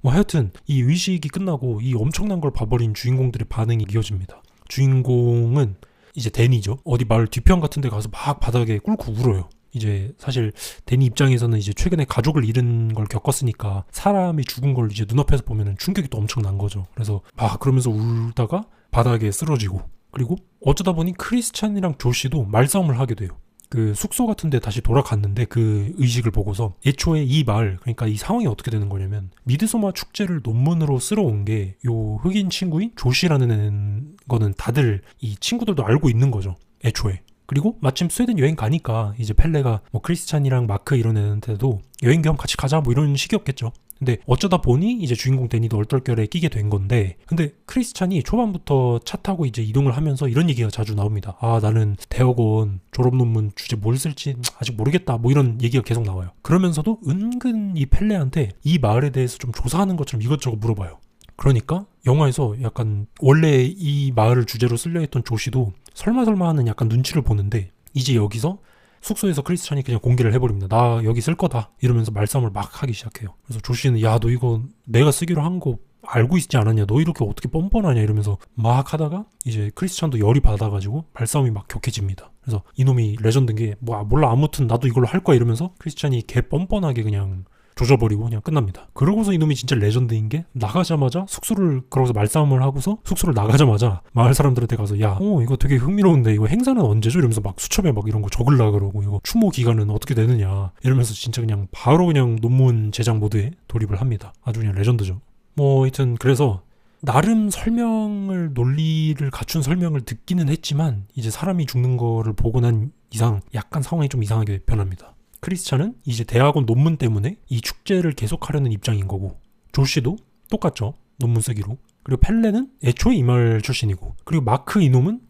뭐 하여튼 이 의식이 끝나고 이 엄청난 걸 봐버린 주인공들의 반응이 이어집니다. 주인공은 이제 데니죠. 어디 마을 뒤편 같은 데 가서 막 바닥에 꿇고 울어요. 이제 사실 데니 입장에서는 이제 최근에 가족을 잃은 걸 겪었으니까 사람이 죽은 걸 이제 눈앞에서 보면은 충격이 또 엄청난 거죠. 그래서 막 그러면서 울다가 바닥에 쓰러지고, 그리고 어쩌다 보니 크리스찬이랑 조시도 말싸움을 하게 돼요. 그 숙소 같은 데 다시 돌아갔는데 그 의식을 보고서 애초에 이 마을, 그러니까 이 상황이 어떻게 되는 거냐면 미드소마 축제를 논문으로 쓸어온 게 요 흑인 친구인 조시라는 거는 다들 이 친구들도 알고 있는 거죠. 애초에. 그리고 마침 스웨덴 여행 가니까 이제 펠레가 뭐 크리스찬이랑 마크 이런 애한테도 여행 겸 같이 가자 뭐 이런 식이었겠죠. 근데 어쩌다 보니 이제 주인공 데니도 얼떨결에 끼게 된 건데, 근데 크리스찬이 초반부터 차 타고 이제 이동을 하면서 이런 얘기가 자주 나옵니다. 아, 나는 대학원 졸업 논문 주제 뭘 쓸지 아직 모르겠다. 뭐 이런 얘기가 계속 나와요. 그러면서도 은근 이 펠레한테 이 마을에 대해서 좀 조사하는 것처럼 이것저것 물어봐요. 그러니까 영화에서 약간 원래 이 마을을 주제로 쓸려 했던 조시도 설마 하는 약간 눈치를 보는데, 이제 여기서 숙소에서 크리스찬이 그냥 공개를 해버립니다. 나 여기 쓸 거다 이러면서 말싸움을 막 하기 시작해요. 그래서 조시는 야, 너 이거 내가 쓰기로 한 거 알고 있지 않았냐, 너 이렇게 어떻게 뻔뻔하냐 이러면서 막 하다가 이제 크리스찬도 열이 받아가지고 말싸움이 막 격해집니다. 그래서 이놈이 레전드인 게 뭐 몰라 아무튼 나도 이걸로 할 거야 이러면서 크리스찬이 개 뻔뻔하게 그냥 조져버리고 그냥 끝납니다. 그러고서 이놈이 진짜 레전드인 게 나가자마자 숙소를, 그러고서 말싸움을 하고서 숙소를 나가자마자 마을 사람들한테 가서 야, 이거 되게 흥미로운데 이거 행사는 언제죠? 이러면서 막 수첩에 막 이런 거 적으려 그러고, 이거 추모 기간은 어떻게 되느냐 이러면서 진짜 그냥 바로 그냥 논문 제작 모드에 돌입을 합니다. 아주 그냥 레전드죠. 뭐 하여튼 그래서 나름 설명을, 논리를 갖춘 설명을 듣기는 했지만 이제 사람이 죽는 거를 보고 난 이상 약간 상황이 좀 이상하게 변합니다. 크리스찬은 이제 대학원 논문 때문에 이 축제를 계속하려는 입장인 거고, 조시도 똑같죠. 논문 쓰기로. 그리고 펠레는 애초에 이 마을 출신이고, 그리고 마크 이놈은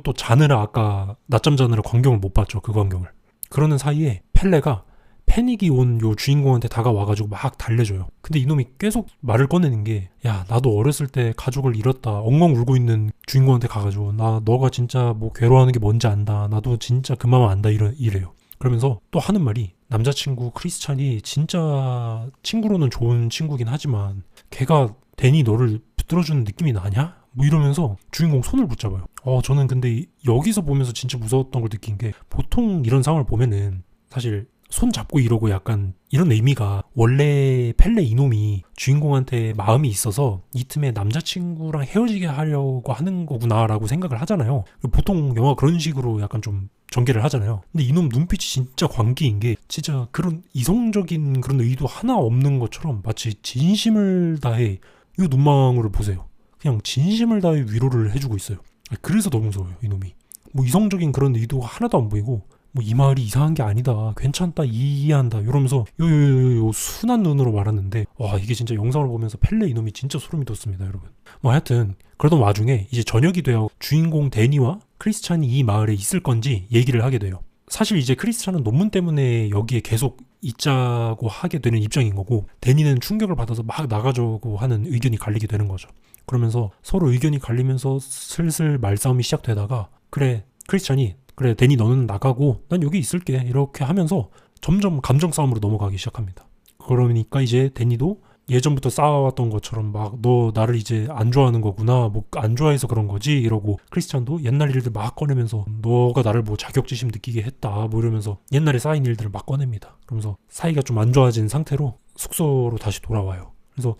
또 자느라 아까 낮잠 자느라 광경을 못 봤죠. 그 광경을. 그러는 사이에 펠레가 패닉이 온 요 주인공한테 다가와가지고 막 달래줘요. 근데 이놈이 계속 말을 꺼내는 게, 야, 나도 어렸을 때 가족을 잃었다. 엉엉 울고 있는 주인공한테 가가지고, 너가 진짜 뭐 괴로워하는 게 뭔지 안다. 나도 진짜 그 마음 안다. 이래요. 그러면서 또 하는 말이, 남자친구 크리스찬이 진짜 친구로는 좋은 친구긴 하지만 걔가 데니 너를 붙들어주는 느낌이 나냐? 뭐 이러면서 주인공 손을 붙잡아요. 저는 근데 여기서 보면서 진짜 무서웠던 걸 느낀 게, 보통 이런 상황을 보면은 사실 손 잡고 이러고 약간 이런 의미가 원래 펠레 이놈이 주인공한테 마음이 있어서 이 틈에 남자친구랑 헤어지게 하려고 하는 거구나라고 생각을 하잖아요. 보통 영화 그런 식으로 약간 좀 전개를 하잖아요. 근데 이놈 눈빛이 진짜 광기인 게, 진짜 그런 이성적인 그런 의도 하나 없는 것처럼 마치 진심을 다해, 이 눈망울을 보세요. 그냥 진심을 다해 위로를 해주고 있어요. 그래서 너무 무서워요, 이놈이. 뭐 이성적인 그런 의도가 하나도 안 보이고, 뭐 이 말이 이상한 게 아니다, 괜찮다, 이해한다 이러면서 요 순한 눈으로 말하는데, 와, 이게 진짜 영상을 보면서 펠레 이놈이 진짜 소름이 돋습니다, 여러분. 뭐 하여튼 그러던 와중에 이제 저녁이 되어 주인공 데니와 크리스찬이 이 마을에 있을 건지 얘기를 하게 돼요. 사실 이제 크리스찬은 논문 때문에 여기에 계속 있자고 하게 되는 입장인 거고, 데니는 충격을 받아서 막 나가자고 하는 의견이 갈리게 되는 거죠. 그러면서 서로 의견이 갈리면서 슬슬 말싸움이 시작되다가, 그래, 크리스찬이, 그래, 데니 너는 나가고 난 여기 있을게, 이렇게 하면서 점점 감정 싸움으로 넘어가기 시작합니다. 그러니까 이제 데니도 예전부터 쌓아왔던 것처럼 막, 너 나를 이제 안 좋아하는 거구나, 뭐 안 좋아해서 그런 거지, 이러고, 크리스찬도 옛날 일들 막 꺼내면서 너가 나를 뭐 자격지심 느끼게 했다, 뭐 이러면서 옛날에 쌓인 일들을 막 꺼냅니다. 그러면서 사이가 좀 안 좋아진 상태로 숙소로 다시 돌아와요. 그래서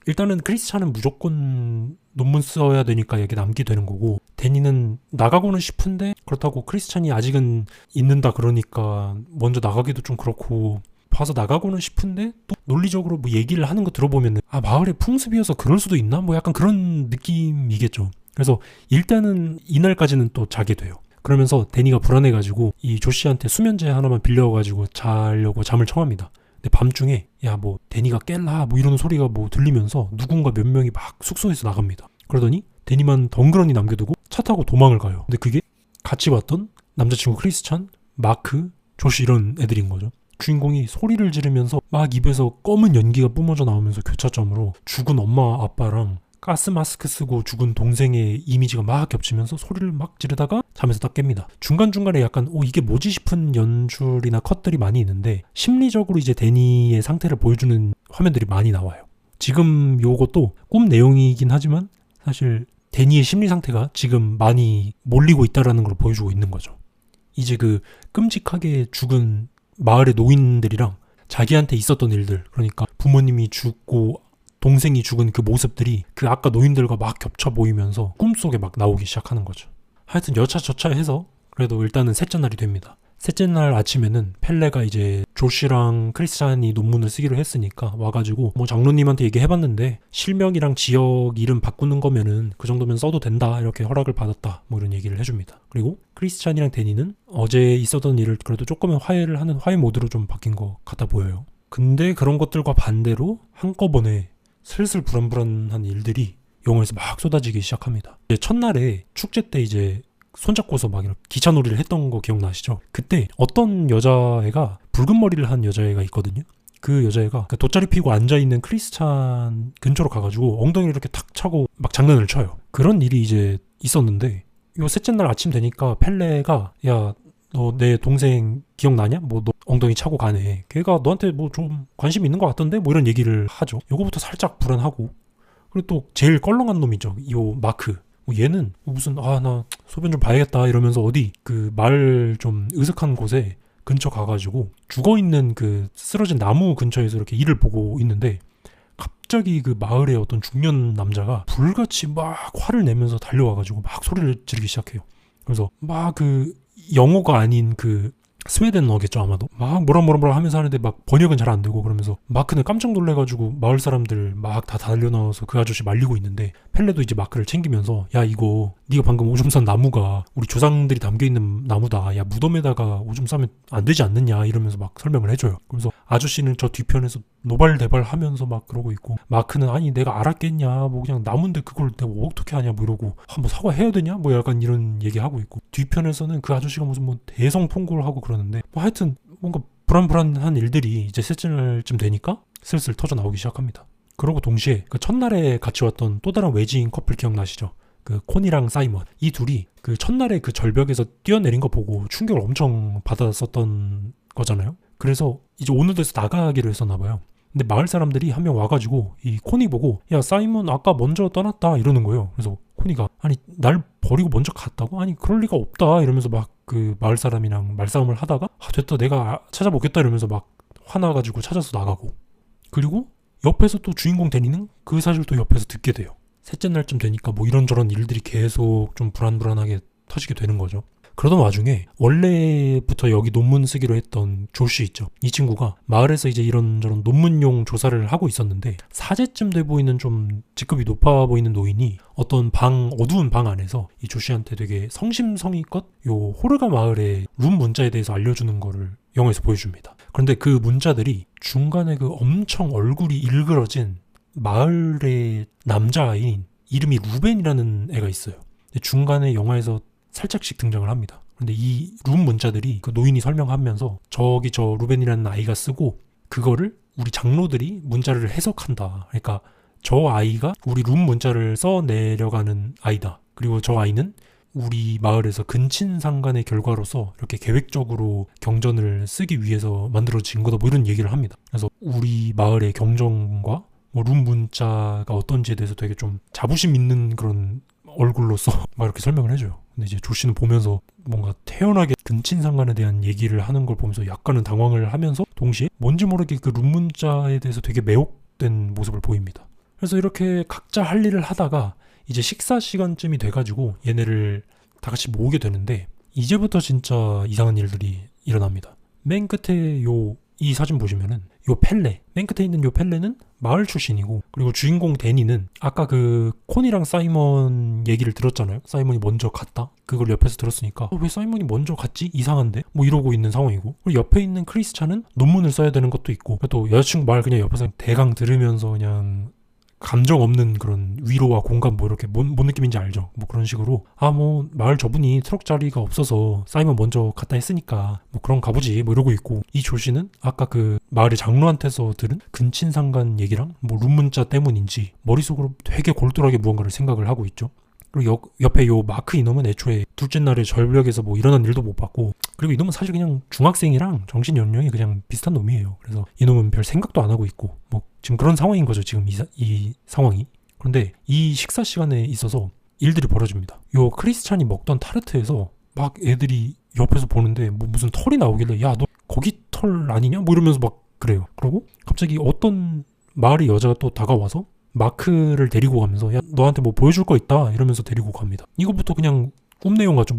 일단은 크리스찬은 무조건 논문 써야 되니까 여기 남게 되는 거고, 데니는 나가고는 싶은데 그렇다고 크리스찬이 아직은 있는다 그러니까 먼저 나가기도 좀 그렇고, 봐서 나가고는 싶은데 또 논리적으로 뭐 얘기를 하는 거 들어보면, 마을의 풍습이어서 그럴 수도 있나? 뭐 약간 그런 느낌이겠죠. 그래서 일단은 이날까지는 또 자게 돼요. 그러면서 데니가 불안해가지고 이 조씨한테 수면제 하나만 빌려가지고 자려고 잠을 청합니다. 근데 밤중에, 야, 뭐 데니가 깰라, 뭐 이러는 소리가 뭐 들리면서 누군가 몇 명이 막 숙소에서 나갑니다. 그러더니 데니만 덩그러니 남겨두고 차 타고 도망을 가요. 근데 그게 같이 왔던 남자친구 크리스찬, 마크, 조시 이런 애들인 거죠. 주인공이 소리를 지르면서 막 입에서 검은 연기가 뿜어져 나오면서 교차점으로 죽은 엄마 아빠랑 가스 마스크 쓰고 죽은 동생의 이미지가 막 겹치면서 소리를 막 지르다가 잠에서 딱 깹니다. 중간중간에 약간 이게 뭐지 싶은 연출이나 컷들이 많이 있는데, 심리적으로 이제 데니의 상태를 보여주는 화면들이 많이 나와요. 지금 요것도 꿈 내용이긴 하지만 사실 데니의 심리 상태가 지금 많이 몰리고 있다라는 걸 보여주고 있는 거죠. 이제 그 끔찍하게 죽은 마을의 노인들이랑 자기한테 있었던 일들, 그러니까 부모님이 죽고 동생이 죽은 그 모습들이 그 아까 노인들과 막 겹쳐 보이면서 꿈속에 막 나오기 시작하는 거죠. 하여튼 여차저차 해서 그래도 일단은 셋째 날이 됩니다. 셋째 날 아침에는 펠레가 이제 조시랑 크리스찬이 논문을 쓰기로 했으니까 와가지고 뭐 장로님한테 얘기해봤는데, 실명이랑 지역 이름 바꾸는 거면은 그 정도면 써도 된다, 이렇게 허락을 받았다, 뭐 이런 얘기를 해줍니다. 그리고 크리스찬이랑 데니는 어제 있었던 일을 그래도 조금은 화해를 하는 화해 모드로 좀 바뀐 것 같아 보여요. 근데 그런 것들과 반대로 한꺼번에 슬슬 불안불안한 일들이 영화에서 막 쏟아지기 시작합니다. 이제 첫날에 축제 때 이제 손잡고서 막 이렇게 기차놀이를 했던 거 기억나시죠? 그때 어떤 여자애가, 붉은 머리를 한 여자애가 있거든요. 그 여자애가 돗자리 피고 앉아있는 크리스찬 근처로 가가지고 엉덩이를 이렇게 탁 차고 막 장난을 쳐요. 그런 일이 이제 있었는데, 요 셋째 날 아침 되니까 펠레가, 야, 너 내 동생 기억나냐? 뭐 너 엉덩이 차고 가네. 걔가 너한테 뭐 좀 관심 있는 것 같던데? 뭐 이런 얘기를 하죠. 요거부터 살짝 불안하고, 그리고 또 제일 껄렁한 놈이죠. 요 마크. 얘는 무슨, 나 소변 좀 봐야겠다 이러면서 어디 그 마을 좀 으슥한 곳에 근처 가가지고 죽어있는 그 쓰러진 나무 근처에서 이렇게 일을 보고 있는데, 갑자기 그 마을의 어떤 중년 남자가 불같이 막 화를 내면서 달려와가지고 막 소리를 지르기 시작해요. 그래서 막 그 영어가 아닌 그 스웨덴어겠죠 아마도, 막 뭐라 하면서 하는데 막 번역은 잘 안 되고, 그러면서 마크는 깜짝 놀래가지고 마을 사람들 막 다 달려나와서 그 아저씨 말리고 있는데, 펠레도 이제 마크를 챙기면서, 야, 이거 네가 방금 오줌 싼 나무가 우리 조상들이 담겨있는 나무다, 야, 무덤에다가 오줌 싸면 안 되지 않느냐, 이러면서 막 설명을 해줘요. 그러면서 아저씨는 저 뒤편에서 노발대발 하면서 막 그러고 있고, 마크는 아니 내가 알았겠냐, 뭐 그냥 나무인데 그걸 내가 어떻게 하냐 뭐 이러고, 뭐 사과해야 되냐 뭐 약간 이런 얘기하고 있고, 뒤편에서는 그 아저씨가 무슨 뭐 대성통곡을 하고 그러는데, 뭐 하여튼 뭔가 불안불안한 일들이 이제 셋째 날쯤 되니까 슬슬 터져 나오기 시작합니다. 그러고 동시에 그 첫날에 같이 왔던 또 다른 외지인 커플 기억나시죠? 그 코니랑 사이먼, 이 둘이 그 첫날에 그 절벽에서 뛰어내린 거 보고 충격을 엄청 받았었던 거잖아요. 그래서 이제 오늘도 나가기로 했었나 봐요. 근데 마을 사람들이 한 명 와가지고 이 코니 보고, 야 사이먼 아까 먼저 떠났다 이러는 거예요. 그래서 코니가 아니 날 버리고 먼저 갔다고? 아니 그럴 리가 없다 이러면서 막 그 마을 사람이랑 말싸움을 하다가, 됐다 내가 찾아보겠다 이러면서 막 화나가지고 찾아서 나가고, 그리고 옆에서 또 주인공 데니는 그 사실을 또 옆에서 듣게 돼요. 셋째 날쯤 되니까 뭐 이런저런 일들이 계속 좀 불안불안하게 터지게 되는 거죠. 그러던 와중에 원래부터 여기 논문 쓰기로 했던 조시 있죠. 이 친구가 마을에서 이제 이런저런 논문용 조사를 하고 있었는데, 사제쯤 돼 보이는 좀 직급이 높아 보이는 노인이 어떤 어두운 방 안에서 이 조시한테 되게 성심성의껏 요 호르가 마을의 룸 문자에 대해서 알려주는 거를 영화에서 보여줍니다. 그런데 그 문자들이 중간에 그 엄청 얼굴이 일그러진 마을의 남자아이인 이름이 루벤이라는 애가 있어요. 중간에 영화에서 살짝씩 등장을 합니다. 근데 이 룸 문자들이 그 노인이 설명하면서 저기 저 루벤이라는 아이가 쓰고, 그거를 우리 장로들이 문자를 해석한다. 그러니까 저 아이가 우리 룸 문자를 써 내려가는 아이다. 그리고 저 아이는 우리 마을에서 근친상간의 결과로서 이렇게 계획적으로 경전을 쓰기 위해서 만들어진 거다. 뭐 이런 얘기를 합니다. 그래서 우리 마을의 경전과 뭐 룸 문자가 어떤지에 대해서 되게 좀 자부심 있는 그런 얼굴로서 막 이렇게 설명을 해줘요. 근데 이제 조씨는 보면서 뭔가 태연하게 근친상간에 대한 얘기를 하는 걸 보면서 약간은 당황을 하면서, 동시에 뭔지 모르게 그 룸 문자에 대해서 되게 매혹된 모습을 보입니다. 그래서 이렇게 각자 할 일을 하다가 이제 식사 시간쯤이 돼가지고 얘네를 다 같이 모으게 되는데, 이제부터 진짜 이상한 일들이 일어납니다. 맨 끝에 이 사진 보시면은 요 펠레, 맨 끝에 있는 요 펠레는 마을 출신이고, 그리고 주인공 데니는 아까 그 코니랑 사이먼 얘기를 들었잖아요. 사이먼이 먼저 갔다. 그걸 옆에서 들었으니까 왜 사이먼이 먼저 갔지? 이상한데? 뭐 이러고 있는 상황이고, 그리고 옆에 있는 크리스찬은 논문을 써야 되는 것도 있고, 또 여자친구 말 그냥 옆에서 대강 들으면서 그냥 감정 없는 그런 위로와 공감, 뭐 이렇게 뭔 느낌인지 알죠? 뭐 그런 식으로, 뭐 마을 저분이 트럭 자리가 없어서 사이먼 먼저 갔다 했으니까 뭐 그런 가보지 뭐 이러고 있고, 이 조씨는 아까 그 마을의 장로한테서 들은 근친상간 얘기랑 뭐 룸문자 때문인지 머릿속으로 되게 골똘하게 무언가를 생각을 하고 있죠. 그리고 옆에 요 마크 이놈은 애초에 둘째 날에 절벽에서 뭐 일어난 일도 못 봤고, 그리고 이놈은 사실 그냥 중학생이랑 정신 연령이 그냥 비슷한 놈이에요. 그래서 이놈은 별 생각도 안 하고 있고, 뭐 지금 그런 상황인 거죠, 지금 이 상황이. 그런데 이 식사 시간에 있어서 일들이 벌어집니다. 요 크리스찬이 먹던 타르트에서 막 애들이 옆에서 보는데 뭐 무슨 털이 나오길래, 야 너 거기 털 아니냐? 뭐 이러면서 막 그래요. 그러고 갑자기 어떤 마을의 여자가 또 다가와서 마크를 데리고 가면서, 야 너한테 뭐 보여줄 거 있다 이러면서 데리고 갑니다. 이거부터 그냥 꿈 내용 같죠.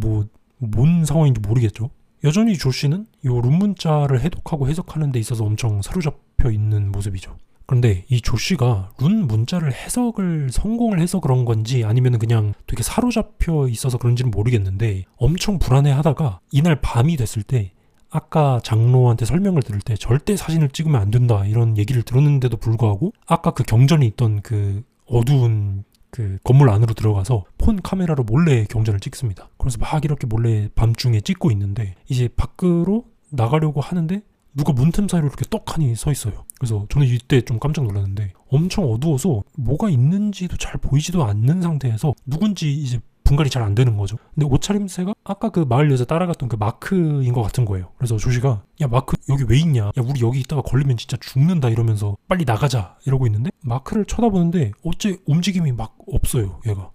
뭔 상황인지 모르겠죠. 여전히 조씨는 요 룸문자를 해독하고 해석하는 데 있어서 엄청 사로잡혀 있는 모습이죠. 그런데 이 조씨가 룬 문자를 해석을 성공을 해서 그런 건지 아니면 그냥 되게 사로잡혀 있어서 그런지는 모르겠는데, 엄청 불안해하다가 이날 밤이 됐을 때 아까 장로한테 설명을 들을 때 절대 사진을 찍으면 안 된다 이런 얘기를 들었는데도 불구하고, 아까 그 경전이 있던 그 어두운 그 건물 안으로 들어가서 폰 카메라로 몰래 경전을 찍습니다. 그래서 막 이렇게 몰래 밤중에 찍고 있는데, 이제 밖으로 나가려고 하는데 누가 문틈 사이로 이렇게 떡하니 서 있어요. 그래서 저는 이때 좀 깜짝 놀랐는데, 엄청 어두워서 뭐가 있는지도 잘 보이지도 않는 상태에서 누군지 이제 분간이 잘 안 되는 거죠. 근데 옷차림새가 아까 그 마을 여자 따라갔던 그 마크인 것 같은 거예요. 그래서 조시가, 야 마크 여기 왜 있냐? 야 우리 여기 있다가 걸리면 진짜 죽는다 이러면서 빨리 나가자 이러고 있는데, 마크를 쳐다보는데 어째 움직임이 막 없어요, 얘가.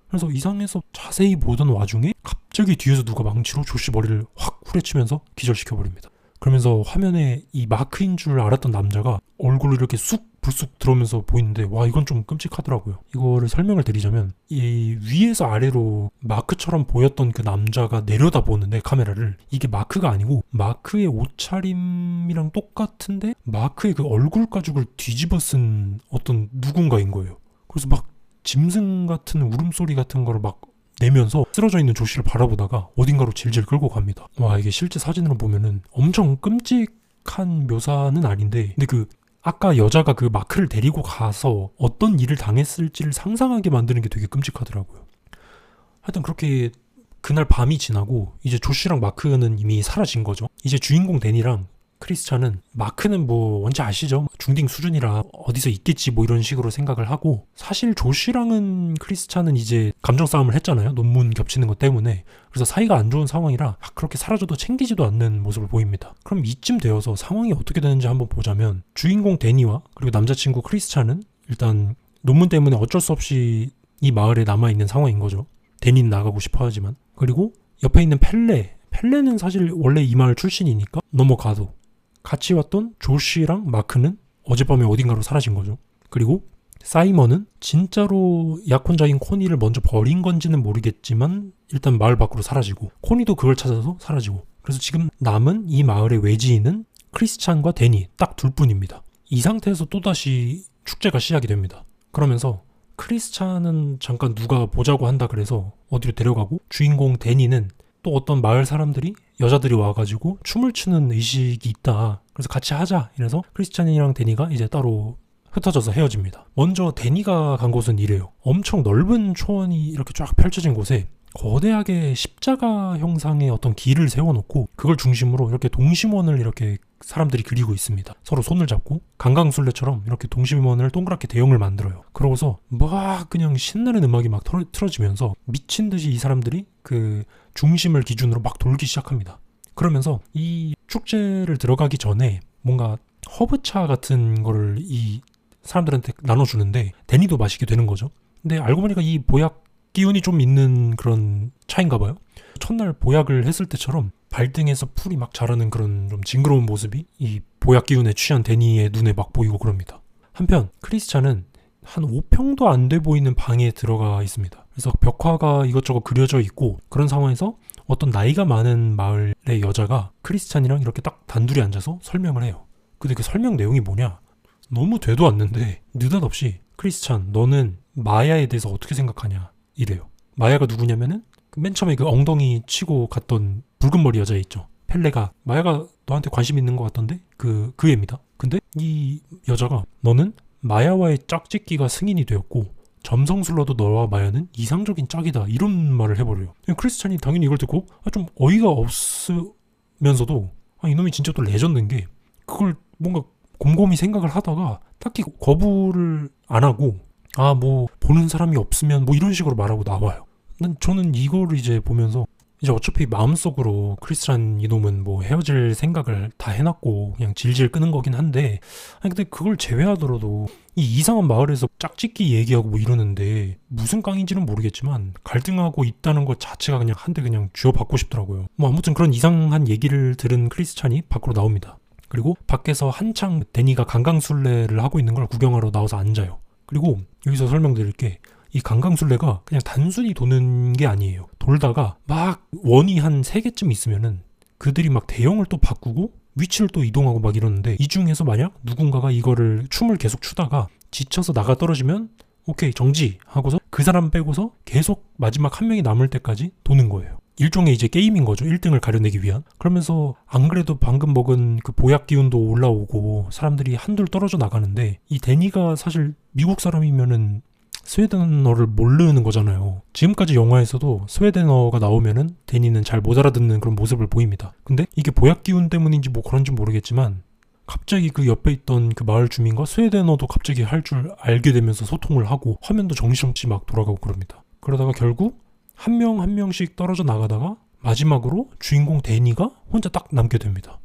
그래서 이상해서 자세히 보던 와중에 갑자기 뒤에서 누가 망치로 조시 머리를 확 후려치면서 기절시켜버립니다. 그러면서 화면에 이 마크인 줄 알았던 남자가 얼굴을 이렇게 쑥 불쑥 들어오면서 보이는데, 와 이건 좀 끔찍하더라고요. 이거를 설명을 드리자면, 이 위에서 아래로 마크처럼 보였던 그 남자가 내려다보는데 카메라를, 이게 마크가 아니고 마크의 옷차림이랑 똑같은데 마크의 그 얼굴 가죽을 뒤집어 쓴 어떤 누군가인 거예요. 그래서 막 짐승 같은 울음소리 같은 거를 막 내면서 쓰러져 있는 조씨를 바라보다가 어딘가로 질질 끌고 갑니다. 와 이게 실제 사진으로 보면은 엄청 끔찍한 정확한 묘사는 아닌데, 근데 아까 여자가 그 마크를 데리고 가서 어떤 일을 당했을지를 상상하게 만드는 게 되게 끔찍하더라고요. 하여튼 그렇게 그날 밤이 지나고 이제 조시랑 마크는 이미 사라진 거죠. 이제 주인공 데니랑 크리스찬은, 마크는 뭐 원체 아시죠? 중딩 수준이라 어디서 있겠지 뭐 이런 식으로 생각을 하고, 사실 조시랑은 크리스찬은 이제 감정 싸움을 했잖아요. 논문 겹치는 것 때문에. 그래서 사이가 안 좋은 상황이라 그렇게 사라져도 챙기지도 않는 모습을 보입니다. 그럼 이쯤 되어서 상황이 어떻게 되는지 한번 보자면, 주인공 데니와 그리고 남자친구 크리스찬은 일단 논문 때문에 어쩔 수 없이 이 마을에 남아있는 상황인 거죠. 데니는 나가고 싶어 하지만. 그리고 옆에 있는 펠레는 사실 원래 이 마을 출신이니까 넘어가도, 같이 왔던 조시랑 마크는 어젯밤에 어딘가로 사라진 거죠. 그리고 사이먼은 진짜로 약혼자인 코니를 먼저 버린 건지는 모르겠지만 일단 마을 밖으로 사라지고, 코니도 그걸 찾아서 사라지고, 그래서 지금 남은 이 마을의 외지인은 크리스찬과 데니 딱 둘뿐입니다. 이 상태에서 또다시 축제가 시작이 됩니다. 그러면서 크리스찬은 잠깐 누가 보자고 한다 그래서 어디로 데려가고, 주인공 데니는 또 어떤 마을 사람들이, 여자들이 와가지고 춤을 추는 의식이 있다, 그래서 같이 하자 이래서 크리스찬이랑 데니가 이제 따로 흩어져서 헤어집니다. 먼저 데니가 간 곳은 이래요. 엄청 넓은 초원이 이렇게 쫙 펼쳐진 곳에 거대하게 십자가 형상의 어떤 길을 세워놓고, 그걸 중심으로 이렇게 동심원을 이렇게 사람들이 그리고 있습니다. 서로 손을 잡고 강강술래처럼 이렇게 동심원을 동그랗게 대형을 만들어요. 그러고서 막 그냥 신나는 음악이 막 틀어지면서 미친 듯이 이 사람들이 그 중심을 기준으로 막 돌기 시작합니다. 그러면서 이 축제를 들어가기 전에 뭔가 허브차 같은 거를 이 사람들한테 나눠주는데, 데니도 마시게 되는 거죠. 근데 알고 보니까 이 보약 기운이 좀 있는 그런 차인가 봐요. 첫날 보약을 했을 때처럼 발등에서 풀이 막 자라는 그런 좀 징그러운 모습이 이 보약 기운에 취한 데니의 눈에 막 보이고 그럽니다. 한편 크리스찬은 한 5평도 안 돼 보이는 방에 들어가 있습니다. 그래서 벽화가 이것저것 그려져 있고, 그런 상황에서 어떤 나이가 많은 마을의 여자가 크리스찬이랑 이렇게 딱 단둘이 앉아서 설명을 해요. 근데 그 설명 내용이 뭐냐? 너무 되도 않는데 느닷없이 크리스찬, 너는 마야에 대해서 어떻게 생각하냐 이래요. 마야가 누구냐면은 맨 처음에 그 엉덩이 치고 갔던 붉은 머리 여자 있죠. 펠레가 마야가 너한테 관심 있는 것 같던데 그 애입니다. 근데 이 여자가, 너는 마야와의 짝짓기가 승인이 되었고 점성술로도 너와 마야는 이상적인 짝이다, 이런 말을 해버려요. 크리스찬이 당연히 이걸 듣고 좀 어이가 없으면서도 이놈이 진짜 또 레전드인 게, 그걸 뭔가 곰곰이 생각을 하다가 딱히 거부를 안 하고, 뭐 보는 사람이 없으면 뭐 이런 식으로 말하고 나와요. 저는 이걸 이제 보면서 이제 어차피 마음속으로 크리스찬 이놈은 뭐 헤어질 생각을 다 해놨고 그냥 질질 끄는 거긴 한데, 근데 그걸 제외하더라도 이 이상한 마을에서 짝짓기 얘기하고 뭐 이러는데 무슨 깡인지는 모르겠지만 갈등하고 있다는 것 자체가 그냥 한 대 그냥 쥐어받고 싶더라고요. 뭐 아무튼 그런 이상한 얘기를 들은 크리스찬이 밖으로 나옵니다. 그리고 밖에서 한창 데니가 강강술래를 하고 있는 걸 구경하러 나와서 앉아요. 그리고 여기서 설명드릴게, 이 강강술래가 그냥 단순히 도는 게 아니에요. 돌다가 막 원이 한 3개쯤 있으면은 그들이 막 대형을 또 바꾸고 위치를 또 이동하고 막 이러는데, 이 중에서 만약 누군가가 이거를 춤을 계속 추다가 지쳐서 나가 떨어지면 오케이 정지 하고서 그 사람 빼고서 계속 마지막 한 명이 남을 때까지 도는 거예요. 일종의 이제 게임인 거죠. 1등을 가려내기 위한. 그러면서 안 그래도 방금 먹은 그 보약 기운도 올라오고 사람들이 한둘 떨어져 나가는데, 이 데니가 사실 미국 사람이면은 스웨덴어를 모르는 거잖아요. 지금까지 영화에서도 스웨덴어가 나오면은 데니는 잘 못 알아듣는 그런 모습을 보입니다. 근데 이게 보약 기운 때문인지 뭐 그런지 모르겠지만 갑자기 그 옆에 있던 그 마을 주민과 스웨덴어도 갑자기 할 줄 알게 되면서 소통을 하고 화면도 정신없이 막 돌아가고 그럽니다. 그러다가 결국 한 명 한 명씩 떨어져 나가다가 마지막으로 주인공 데니가 혼자 딱 남게 됩니다.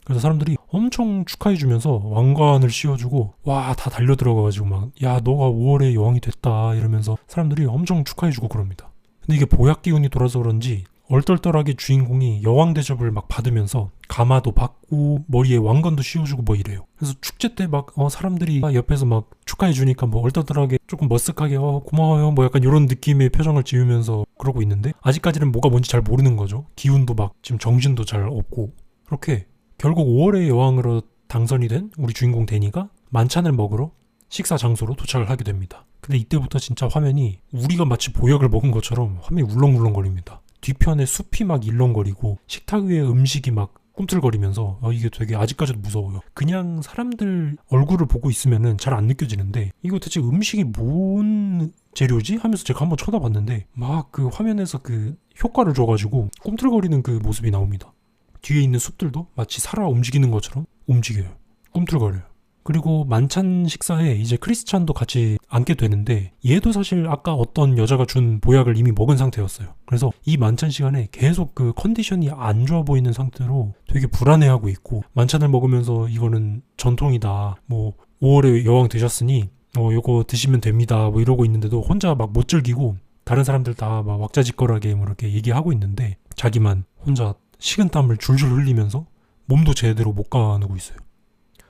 그래서 사람들이 엄청 축하해주면서 왕관을 씌워주고 와 다 달려들어가가지고 막 야 너가 5월의 여왕이 됐다 이러면서 사람들이 엄청 축하해주고 그럽니다. 근데 이게 보약 기운이 돌아서 그런지 얼떨떨하게 주인공이 여왕 대접을 막 받으면서 가마도 받고 머리에 왕관도 씌워주고 뭐 이래요. 그래서 축제 때 막 사람들이 옆에서 막 축하해주니까 뭐 얼떨떨하게 조금 머쓱하게 고마워요 뭐 약간 이런 느낌의 표정을 지으면서 그러고 있는데, 아직까지는 뭐가 뭔지 잘 모르는 거죠. 기운도 막 지금 정신도 잘 없고. 그렇게 결국 5월의 여왕으로 당선이 된 우리 주인공 데니가 만찬을 먹으러 식사 장소로 도착을 하게 됩니다. 근데 이때부터 진짜 화면이 우리가 마치 보약을 먹은 것처럼 화면이 울렁울렁거립니다. 뒤편에 숲이 막 일렁거리고 식탁 위에 음식이 막 꿈틀거리면서 이게 되게 아직까지도 무서워요. 그냥 사람들 얼굴을 보고 있으면은 잘 안 느껴지는데 이거 대체 음식이 뭔 재료지? 하면서 제가 한번 쳐다봤는데 막 그 화면에서 그 효과를 줘가지고 꿈틀거리는 그 모습이 나옵니다. 뒤에 있는 숲들도 마치 살아 움직이는 것처럼 움직여요. 꿈틀거려요. 그리고 만찬 식사에 이제 크리스찬도 같이 앉게 되는데 얘도 사실 아까 어떤 여자가 준 보약을 이미 먹은 상태였어요. 그래서 이 만찬 시간에 계속 그 컨디션이 안 좋아 보이는 상태로 되게 불안해하고 있고 만찬을 먹으면서 이거는 전통이다. 뭐 5월에 여왕 되셨으니 요거 드시면 됩니다. 뭐 이러고 있는데도 혼자 막 못 즐기고 다른 사람들 다 막 왁자지껄하게 뭐 이렇게 얘기하고 있는데 자기만 혼자 식은땀을 줄줄 흘리면서 몸도 제대로 못 가누고 있어요.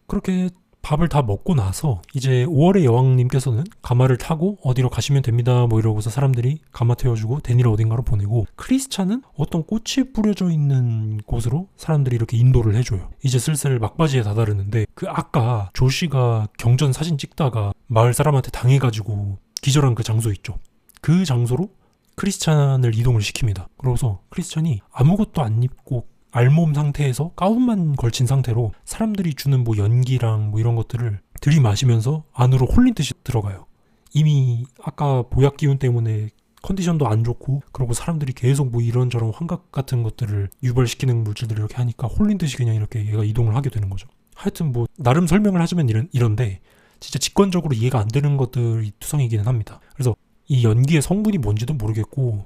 그렇게 밥을 다 먹고 나서 이제 5월의 여왕님께서는 가마를 타고 어디로 가시면 됩니다 뭐 이러고서 사람들이 가마 태워주고 데니를 어딘가로 보내고 크리스찬은 어떤 꽃이 뿌려져 있는 곳으로 사람들이 이렇게 인도를 해줘요. 이제 슬슬 막바지에 다다르는데 그 아까 조씨가 경전 사진 찍다가 마을 사람한테 당해가지고 기절한 그 장소 있죠. 그 장소로 크리스찬을 이동을 시킵니다. 그래서 크리스찬이 아무것도 안 입고 알몸 상태에서 가운만 걸친 상태로 사람들이 주는 뭐 연기랑 뭐 이런 것들을 들이마시면서 안으로 홀린 듯이 들어가요. 이미 아까 보약 기운 때문에 컨디션도 안 좋고 그리고 사람들이 계속 뭐 이런저런 환각 같은 것들을 유발시키는 물질들을 이렇게 하니까 홀린 듯이 그냥 이렇게 얘가 이동을 하게 되는 거죠. 하여튼 뭐 나름 설명을 하자면 이런데 진짜 직관적으로 이해가 안 되는 것들이 투성이기는 합니다. 그래서 이 연기의 성분이 뭔지도 모르겠고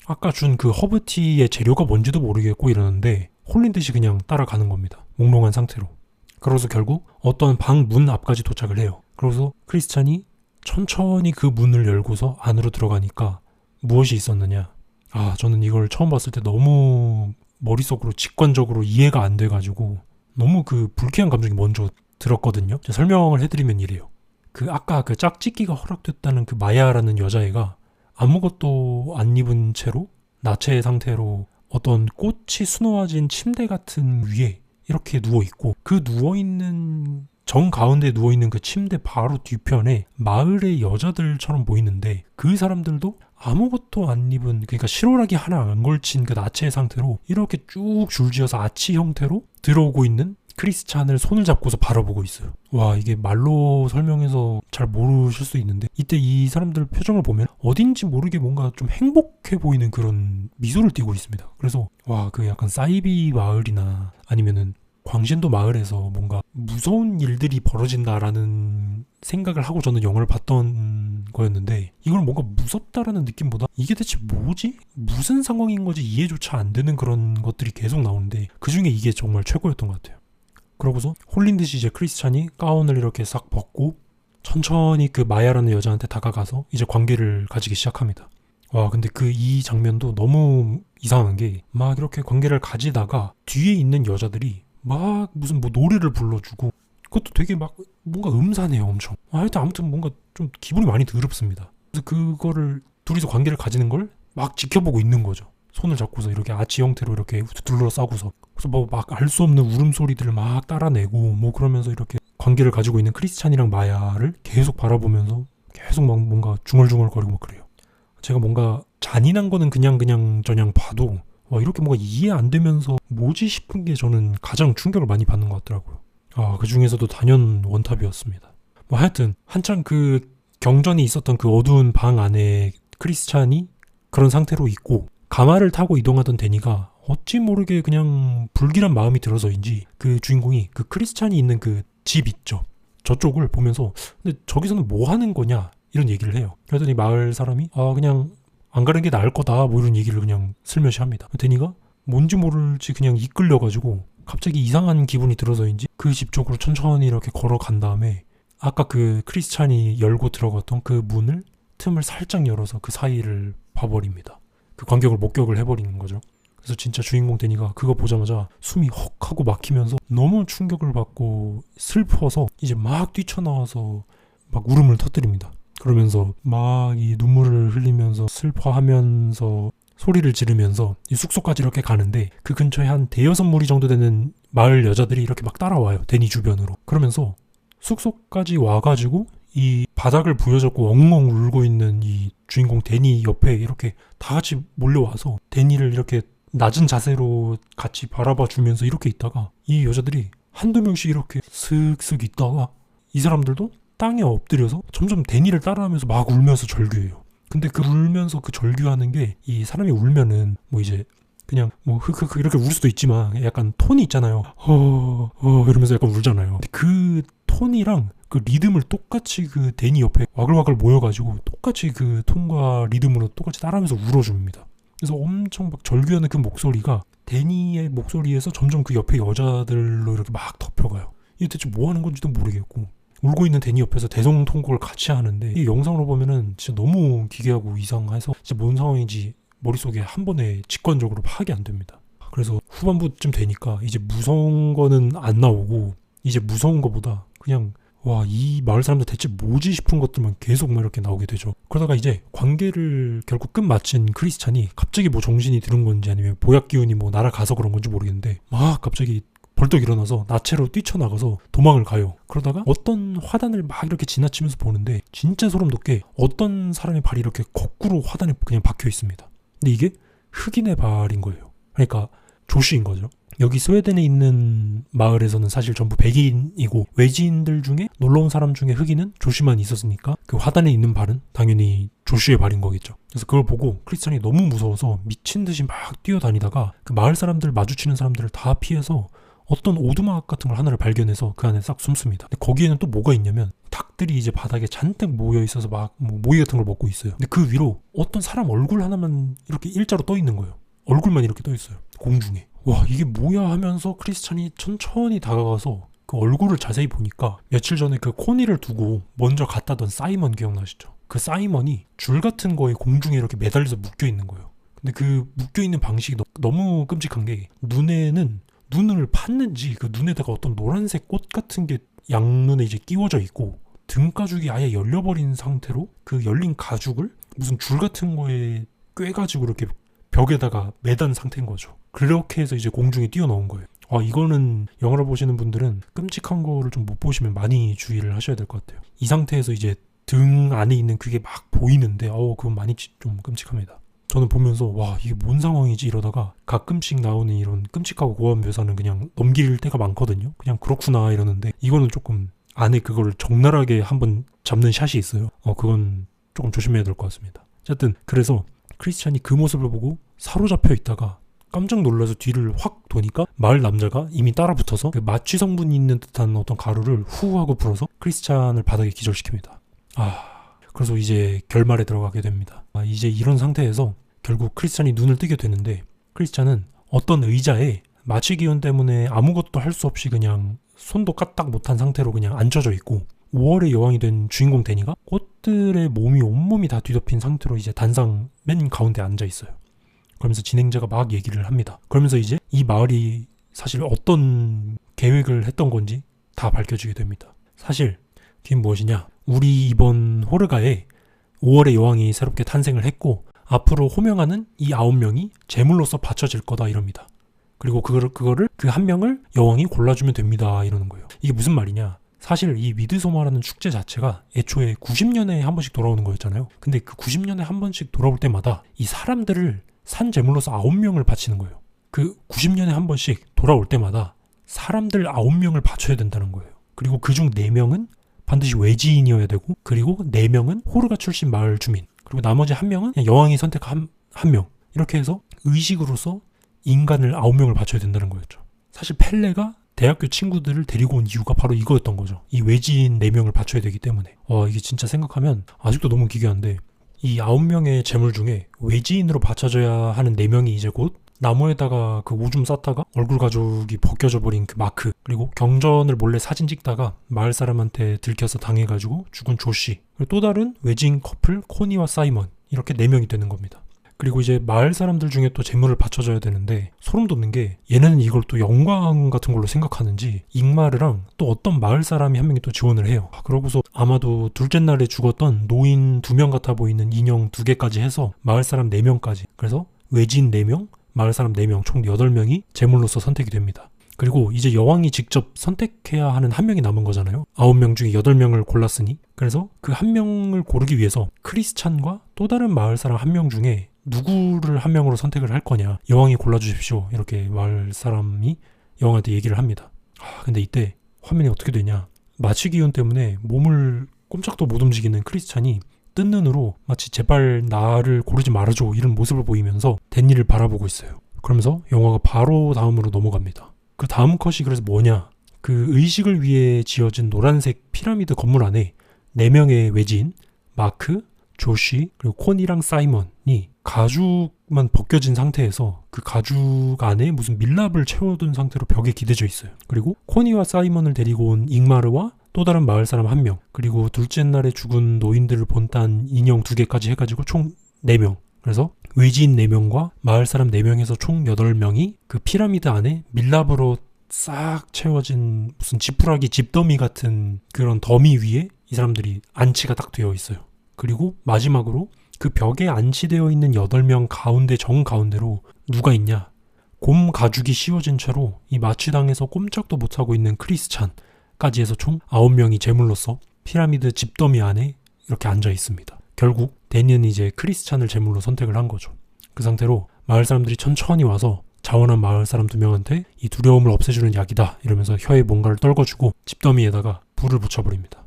아까 준 그 허브티의 재료가 뭔지도 모르겠고 이러는데 홀린 듯이 그냥 따라가는 겁니다. 몽롱한 상태로. 그래서 결국 어떤 방 문 앞까지 도착을 해요. 그래서 크리스찬이 천천히 그 문을 열고서 안으로 들어가니까 무엇이 있었느냐. 저는 이걸 처음 봤을 때 너무 머릿속으로 직관적으로 이해가 안 돼가지고 너무 그 불쾌한 감정이 먼저 들었거든요. 설명을 해드리면 이래요. 그 아까 그 짝짓기가 허락됐다는 그 마야라는 여자애가 아무것도 안 입은 채로 나체 상태로 어떤 꽃이 수놓아진 침대 같은 위에 이렇게 누워있고 그 누워있는 정가운데 누워있는 그 침대 바로 뒤편에 마을의 여자들처럼 보이는데 그 사람들도 아무것도 안 입은 그러니까 실오라기 하나 안 걸친 그 나체 상태로 이렇게 쭉 줄지어서 아치 형태로 들어오고 있는 크리스찬을 손을 잡고서 바라보고 있어요. 와 이게 말로 설명해서 잘 모르실 수 있는데 이때 이 사람들 표정을 보면 어딘지 모르게 뭔가 좀 행복해 보이는 그런 미소를 띠고 있습니다. 그래서 와 그 약간 사이비 마을이나 아니면은 광신도 마을에서 뭔가 무서운 일들이 벌어진다라는 생각을 하고 저는 영화를 봤던 거였는데 이걸 뭔가 무섭다라는 느낌보다 이게 대체 뭐지? 무슨 상황인 거지? 이해조차 안 되는 그런 것들이 계속 나오는데 그중에 이게 정말 최고였던 것 같아요. 그러고서 홀린 듯이 이제 크리스찬이 가운을 이렇게 싹 벗고 천천히 그 마야라는 여자한테 다가가서 이제 관계를 가지기 시작합니다. 와 근데 이 장면도 너무 이상한 게 막 이렇게 관계를 가지다가 뒤에 있는 여자들이 막 무슨 뭐 노래를 불러주고 그것도 되게 막 뭔가 음산해요 엄청. 하여튼 아무튼 뭔가 좀 기분이 많이 더럽습니다. 그래서 그거를 둘이서 관계를 가지는 걸 막 지켜보고 있는 거죠. 손을 잡고서 이렇게 아치 형태로 이렇게 둘러싸고서 그래서 뭐 막 알 수 없는 울음소리들을 막 따라내고 뭐 그러면서 이렇게 관계를 가지고 있는 크리스찬이랑 마야를 계속 바라보면서 계속 막 뭔가 중얼중얼거리고 막 그래요. 제가 뭔가 잔인한 거는 그냥 저냥 봐도 와 이렇게 뭔가 이해 안 되면서 뭐지 싶은 게 저는 가장 충격을 많이 받는 것 같더라고요. 그 중에서도 단연 원탑이었습니다. 뭐 하여튼 한창 그 경전이 있었던 그 어두운 방 안에 크리스찬이 그런 상태로 있고 가마를 타고 이동하던 데니가 어찌 모르게 그냥 불길한 마음이 들어서인지 그 주인공이 그 크리스찬이 있는 그 집 있죠. 저쪽을 보면서 근데 저기서는 뭐 하는 거냐 이런 얘기를 해요. 그러더니 마을 사람이 그냥 안 가는 게 나을 거다 뭐 이런 얘기를 그냥 슬며시 합니다. 데니가 뭔지 모를지 그냥 이끌려가지고 갑자기 이상한 기분이 들어서인지 그 집 쪽으로 천천히 이렇게 걸어간 다음에 아까 그 크리스찬이 열고 들어갔던 그 문을 틈을 살짝 열어서 그 사이를 봐버립니다. 그 간격을 목격을 해버리는 거죠. 그래서 진짜 주인공 데니가 그거 보자마자 숨이 헉 하고 막히면서 너무 충격을 받고 슬퍼서 이제 막 뛰쳐나와서 막 울음을 터뜨립니다. 그러면서 막 이 눈물을 흘리면서 슬퍼하면서 소리를 지르면서 이 숙소까지 이렇게 가는데 그 근처에 한 대여섯 무리 정도 되는 마을 여자들이 이렇게 막 따라와요. 데니 주변으로. 그러면서 숙소까지 와가지고 이 바닥을 부여잡고 엉엉 울고 있는 이 주인공 데니 옆에 이렇게 다 같이 몰려와서 데니를 이렇게 낮은 자세로 같이 바라봐 주면서 이렇게 있다가 이 여자들이 한두 명씩 이렇게 슥슥 있다가 이 사람들도 땅에 엎드려서 점점 데니를 따라하면서 막 울면서 절규해요. 근데 그 울면서 그 절규하는 게 이 사람이 울면은 뭐 이제 그냥 뭐 흑흑흑 이렇게 울 수도 있지만 약간 톤이 있잖아요. 이러면서 약간 울잖아요. 근데 그 톤이랑 그 리듬을 똑같이 그 데니 옆에 와글와글 모여가지고 똑같이 그 톤과 리듬으로 똑같이 따라하면서 울어줍니다. 그래서 엄청 막 절규하는 그 목소리가 데니의 목소리에서 점점 그 옆에 여자들로 이렇게 막 덮여가요. 이게 대체 뭐 하는 건지도 모르겠고 울고 있는 데니 옆에서 대성통곡을 같이 하는데 이 영상으로 보면은 진짜 너무 기괴하고 이상해서 진짜 뭔 상황인지 머릿속에 한 번에 직관적으로 파악이 안 됩니다. 그래서 후반부쯤 되니까 이제 무서운 거는 안 나오고 이제 무서운 거보다 그냥 와, 이 마을 사람들 대체 뭐지 싶은 것들만 계속 막 이렇게 나오게 되죠. 그러다가 이제 관계를 결국 끝마친 크리스찬이 갑자기 뭐 정신이 드는 건지 아니면 보약 기운이 뭐 날아가서 그런 건지 모르겠는데 막 갑자기 벌떡 일어나서 나체로 뛰쳐나가서 도망을 가요. 그러다가 어떤 화단을 막 이렇게 지나치면서 보는데 진짜 소름 돋게 어떤 사람의 발이 이렇게 거꾸로 화단에 그냥 박혀 있습니다. 근데 이게 흑인의 발인 거예요. 그러니까 조슈인 거죠. 여기 스웨덴에 있는 마을에서는 사실 전부 백인이고 외지인들 중에 놀러온 사람 중에 흑인은 조슈만 있었으니까 그 화단에 있는 발은 당연히 조슈의 발인 거겠죠. 그래서 그걸 보고 크리스찬이 너무 무서워서 미친 듯이 막 뛰어다니다가 그 마을 사람들 마주치는 사람들을 다 피해서 어떤 오두막 같은 걸 하나를 발견해서 그 안에 싹 숨습니다. 근데 거기에는 또 뭐가 있냐면 닭들이 이제 바닥에 잔뜩 모여 있어서 막 뭐 모이 같은 걸 먹고 있어요. 근데 그 위로 어떤 사람 얼굴 하나만 이렇게 일자로 떠 있는 거예요. 얼굴만 이렇게 떠 있어요. 공중에. 와, 이게 뭐야 하면서 크리스찬이 천천히 다가가서 그 얼굴을 자세히 보니까 며칠 전에 그 코니를 두고 먼저 갔다던 사이먼 기억나시죠? 그 사이먼이 줄 같은 거에 공중에 이렇게 매달려서 묶여 있는 거예요. 근데 그 묶여 있는 방식이 너무 끔찍한 게 눈에는 눈을 팠는지 그 눈에다가 어떤 노란색 꽃 같은 게 양눈에 이제 끼워져 있고 등가죽이 아예 열려버린 상태로 그 열린 가죽을 무슨 줄 같은 거에 꿰가지고 이렇게 벽에다가 매단 상태인 거죠. 그렇게 해서 이제 공중에 뛰어나온 거예요. 이거는 영화를 보시는 분들은 끔찍한 거를 좀 못 보시면 많이 주의를 하셔야 될 것 같아요. 이 상태에서 이제 등 안에 있는 그게 막 보이는데 그건 많이 좀 끔찍합니다. 저는 보면서 와, 이게 뭔 상황이지 이러다가 가끔씩 나오는 이런 끔찍하고 고어한 묘사는 그냥 넘길 때가 많거든요. 그냥 그렇구나 이러는데 이거는 조금 안에 그걸 적나라하게 한번 잡는 샷이 있어요. 그건 조금 조심해야 될 것 같습니다. 어쨌든 그래서 크리스찬이 그 모습을 보고 사로잡혀 있다가 깜짝 놀라서 뒤를 확 도니까 마을 남자가 이미 따라붙어서 그 마취 성분이 있는 듯한 어떤 가루를 후 하고 불어서 크리스찬을 바닥에 기절시킵니다. 그래서 이제 결말에 들어가게 됩니다. 이제 이런 상태에서 결국 크리스찬이 눈을 뜨게 되는데 크리스찬은 어떤 의자에 마취 기운 때문에 아무것도 할 수 없이 그냥 손도 까딱 못한 상태로 그냥 앉혀져 있고 5월의 여왕이 된 주인공 데니가 꽃들의 몸이 온몸이 다 뒤덮인 상태로 이제 단상 맨 가운데 앉아 있어요. 그러면서 진행자가 막 얘기를 합니다. 그러면서 이제 이 마을이 사실 어떤 계획을 했던 건지 다 밝혀지게 됩니다. 사실 그게 무엇이냐? 우리 이번 호르가에 5월의 여왕이 새롭게 탄생을 했고 앞으로 호명하는 이 9명이 제물로서 바쳐질 거다 이럽니다. 그리고 그거를 그 한 명을 여왕이 골라주면 됩니다 이러는 거예요. 이게 무슨 말이냐? 사실 이 미드소마라는 축제 자체가 애초에 90년에 한 번씩 돌아오는 거였잖아요. 근데 그 90년에 한 번씩 돌아올 때마다 이 사람들을 산 제물로서 9명을 바치는 거예요. 그 90년에 한 번씩 돌아올 때마다 사람들 9명을 바쳐야 된다는 거예요. 그리고 그중 4명은 반드시 외지인이어야 되고 그리고 4명은 호르가 출신 마을 주민 그리고 나머지 1명은 그냥 여왕이 선택한 한 명 이렇게 해서 의식으로서 인간을 9명을 바쳐야 된다는 거였죠. 사실 펠레가 대학교 친구들을 데리고 온 이유가 바로 이거였던 거죠. 이 외지인 4명을 바쳐야 되기 때문에. 이게 진짜 생각하면 아직도 너무 기괴한데 이 9명의 제물 중에 외지인으로 바쳐져야 하는 4명이 이제 곧 나무에다가 그 오줌 쌌다가 얼굴 가죽이 벗겨져 버린 그 마크 그리고 경전을 몰래 사진 찍다가 마을 사람한테 들켜서 당해가지고 죽은 조씨 그리고 또 다른 외지인 커플 코니와 사이먼 이렇게 4명이 되는 겁니다. 그리고 이제 마을 사람들 중에 또 제물을 바쳐줘야 되는데 소름 돋는 게 얘네는 이걸 또 영광 같은 걸로 생각하는지 잉마르랑 또 어떤 마을 사람이 한 명이 또 지원을 해요. 그러고서 아마도 둘째 날에 죽었던 노인 2명 같아 보이는 인형 2개까지 해서 마을 사람 4명까지 그래서 외지인 4명 마을 사람 4명 총 8명이 제물로서 선택이 됩니다. 그리고 이제 여왕이 직접 선택해야 하는 1명이 남은 거잖아요. 9명 중에 8명을 골랐으니 그래서 그 1명을 고르기 위해서 크리스찬과 또 다른 마을 사람 1명 중에 누구를 한 명으로 선택을 할 거냐, 여왕이 골라주십시오, 이렇게 마을 사람이 여왕한테 얘기를 합니다. 근데 이때 화면이 어떻게 되냐, 마취 기운 때문에 몸을 꼼짝도 못 움직이는 크리스찬이 뜬 눈으로 마치 제발 나를 고르지 말아줘 이런 모습을 보이면서 댄니를 바라보고 있어요. 그러면서 영화가 바로 다음으로 넘어갑니다. 그 다음 컷이 그래서 뭐냐, 그 의식을 위해 지어진 노란색 피라미드 건물 안에 4명의 외지인 마크, 조시, 그리고 코니랑 사이먼이 가죽만 벗겨진 상태에서 그 가죽 안에 무슨 밀랍을 채워둔 상태로 벽에 기대져 있어요. 그리고 코니와 사이먼을 데리고 온 잉마르와 또 다른 마을 사람 1명, 그리고 둘째 날에 죽은 노인들을 본딴 인형 2개까지 해가지고 총 4명. 그래서 외지인 4명과 마을 사람 4명에서 총 8명이 그 피라미드 안에 밀랍으로 싹 채워진 무슨 지푸라기 집더미 같은 그런 더미 위에 이 사람들이 안치가 딱 되어 있어요. 그리고 마지막으로 그 벽에 안치되어 있는 8명 가운데 정가운데로 누가 있냐, 곰 가죽이 씌워진 채로 이 마취당해서 꼼짝도 못하고 있는 크리스찬까지 해서 총 9명이 제물로서 피라미드 집더미 안에 이렇게 앉아 있습니다. 결국 댄니는 이제 크리스찬을 제물로 선택을 한 거죠. 그 상태로 마을 사람들이 천천히 와서 자원한 마을 사람 2명한테 이 두려움을 없애주는 약이다 이러면서 혀에 뭔가를 떨궈주고 집더미에다가 불을 붙여버립니다.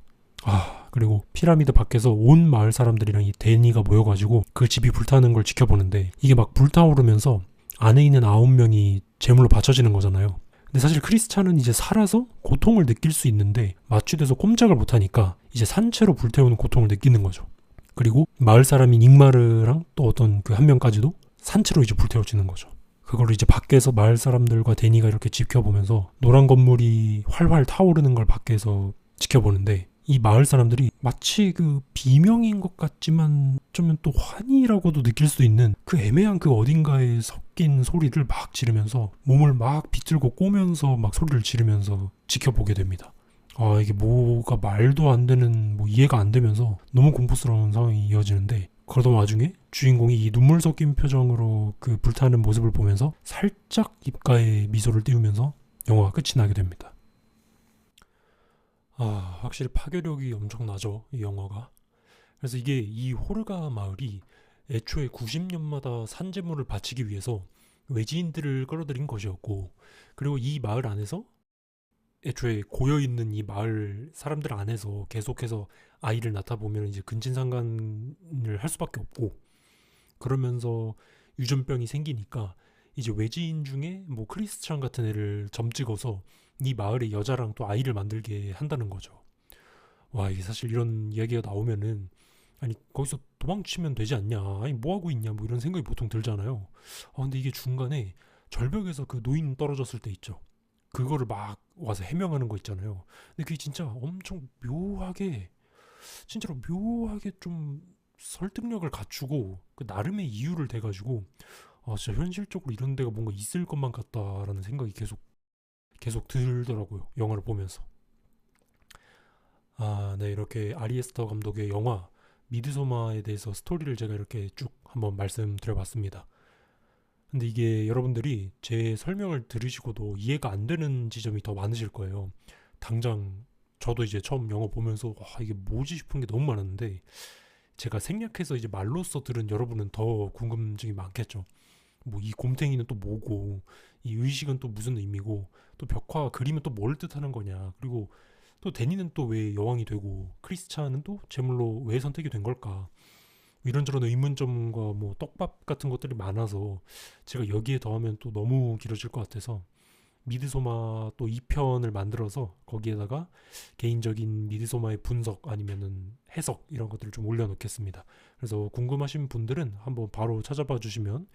그리고 피라미드 밖에서 온 마을 사람들이랑 이 댄니가 모여가지고 그 집이 불타는 걸 지켜보는데, 이게 막 불타오르면서 안에 있는 9명이 제물로 바쳐지는 거잖아요. 근데 사실 크리스찬은 이제 살아서 고통을 느낄 수 있는데 마취돼서 꼼짝을 못하니까 이제 산채로 불태우는 고통을 느끼는 거죠. 그리고 마을 사람인 잉마르랑 또 어떤 그 1명까지도 산채로 이제 불태워지는 거죠. 그걸 이제 밖에서 마을 사람들과 댄니가 이렇게 지켜보면서 노란 건물이 활활 타오르는 걸 밖에서 지켜보는데, 이 마을 사람들이 마치 그 비명인 것 같지만 어쩌면 또 환희라고도 느낄 수 있는 그 애매한 그 어딘가에 섞인 소리를 막 지르면서 몸을 막 비틀고 꼬면서 막 소리를 지르면서 지켜보게 됩니다. 이게 뭐가 말도 안 되는, 뭐 이해가 안 되면서 너무 공포스러운 상황이 이어지는데, 그러던 와중에 주인공이 이 눈물 섞인 표정으로 그 불타는 모습을 보면서 살짝 입가에 미소를 띄우면서 영화가 끝이 나게 됩니다. 확실히 파괴력이 엄청나죠, 이 영화가. 그래서 이게 이 호르가 마을이 애초에 90년마다 산재물을 바치기 위해서 외지인들을 끌어들인 것이었고, 그리고 이 마을 안에서 애초에 고여있는 이 마을 사람들 안에서 계속해서 아이를 낳다 보면 이제 근친상간을 할 수밖에 없고, 그러면서 유전병이 생기니까 이제 외지인 중에 뭐 크리스찬 같은 애를 점 찍어서 이 마을의 여자랑 또 아이를 만들게 한다는 거죠. 이게 사실 이런 이야기가 나오면은, 아니 거기서 도망치면 되지 않냐, 아니 뭐 하고 있냐, 뭐 이런 생각이 보통 들잖아요. 근데 이게 중간에 절벽에서 그 노인 떨어졌을 때 있죠. 그거를 막 와서 해명하는 거 있잖아요. 근데 그게 진짜 엄청 묘하게, 진짜로 묘하게 좀 설득력을 갖추고 그 나름의 이유를 대가지고 진짜 현실적으로 이런 데가 뭔가 있을 것만 같다라는 생각이 계속 들더라고요, 영화를 보면서. 네, 이렇게 아리에스터 감독의 영화 미드소마에 대해서 스토리를 제가 이렇게 쭉 한번 말씀드려봤습니다. 근데 이게 여러분들이 제 설명을 들으시고도 이해가 안 되는 지점이 더 많으실 거예요. 당장 저도 이제 처음 영화 보면서 이게 뭐지 싶은 게 너무 많았는데, 제가 생략해서 이제 말로써 들은 여러분은 더 궁금증이 많겠죠. 뭐 이 곰탱이는 또 뭐고, 이 의식은 또 무슨 의미고, 또 벽화 그림은 또 뭘 뜻하는 거냐, 그리고 또 데니는 또 왜 여왕이 되고 크리스찬은 또 제물로 왜 선택이 된 걸까, 이런저런 의문점과 뭐 떡밥 같은 것들이 많아서 제가 여기에 더하면 또 너무 길어질 것 같아서 미드소마 또 2편을 만들어서 거기에다가 개인적인 미드소마의 분석 아니면은 해석 이런 것들을 좀 올려놓겠습니다. 그래서 궁금하신 분들은 한번 바로 찾아봐 주시면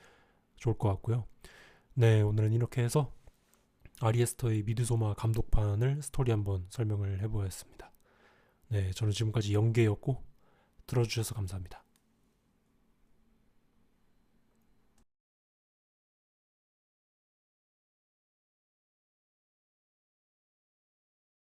좋을 것 같고요. 네, 오늘은 이렇게 해서 아리에스터의 미드소마 감독판을 스토리 한번 설명을 해보았습니다. 네, 저는 지금까지 영계였고 들어주셔서 감사합니다.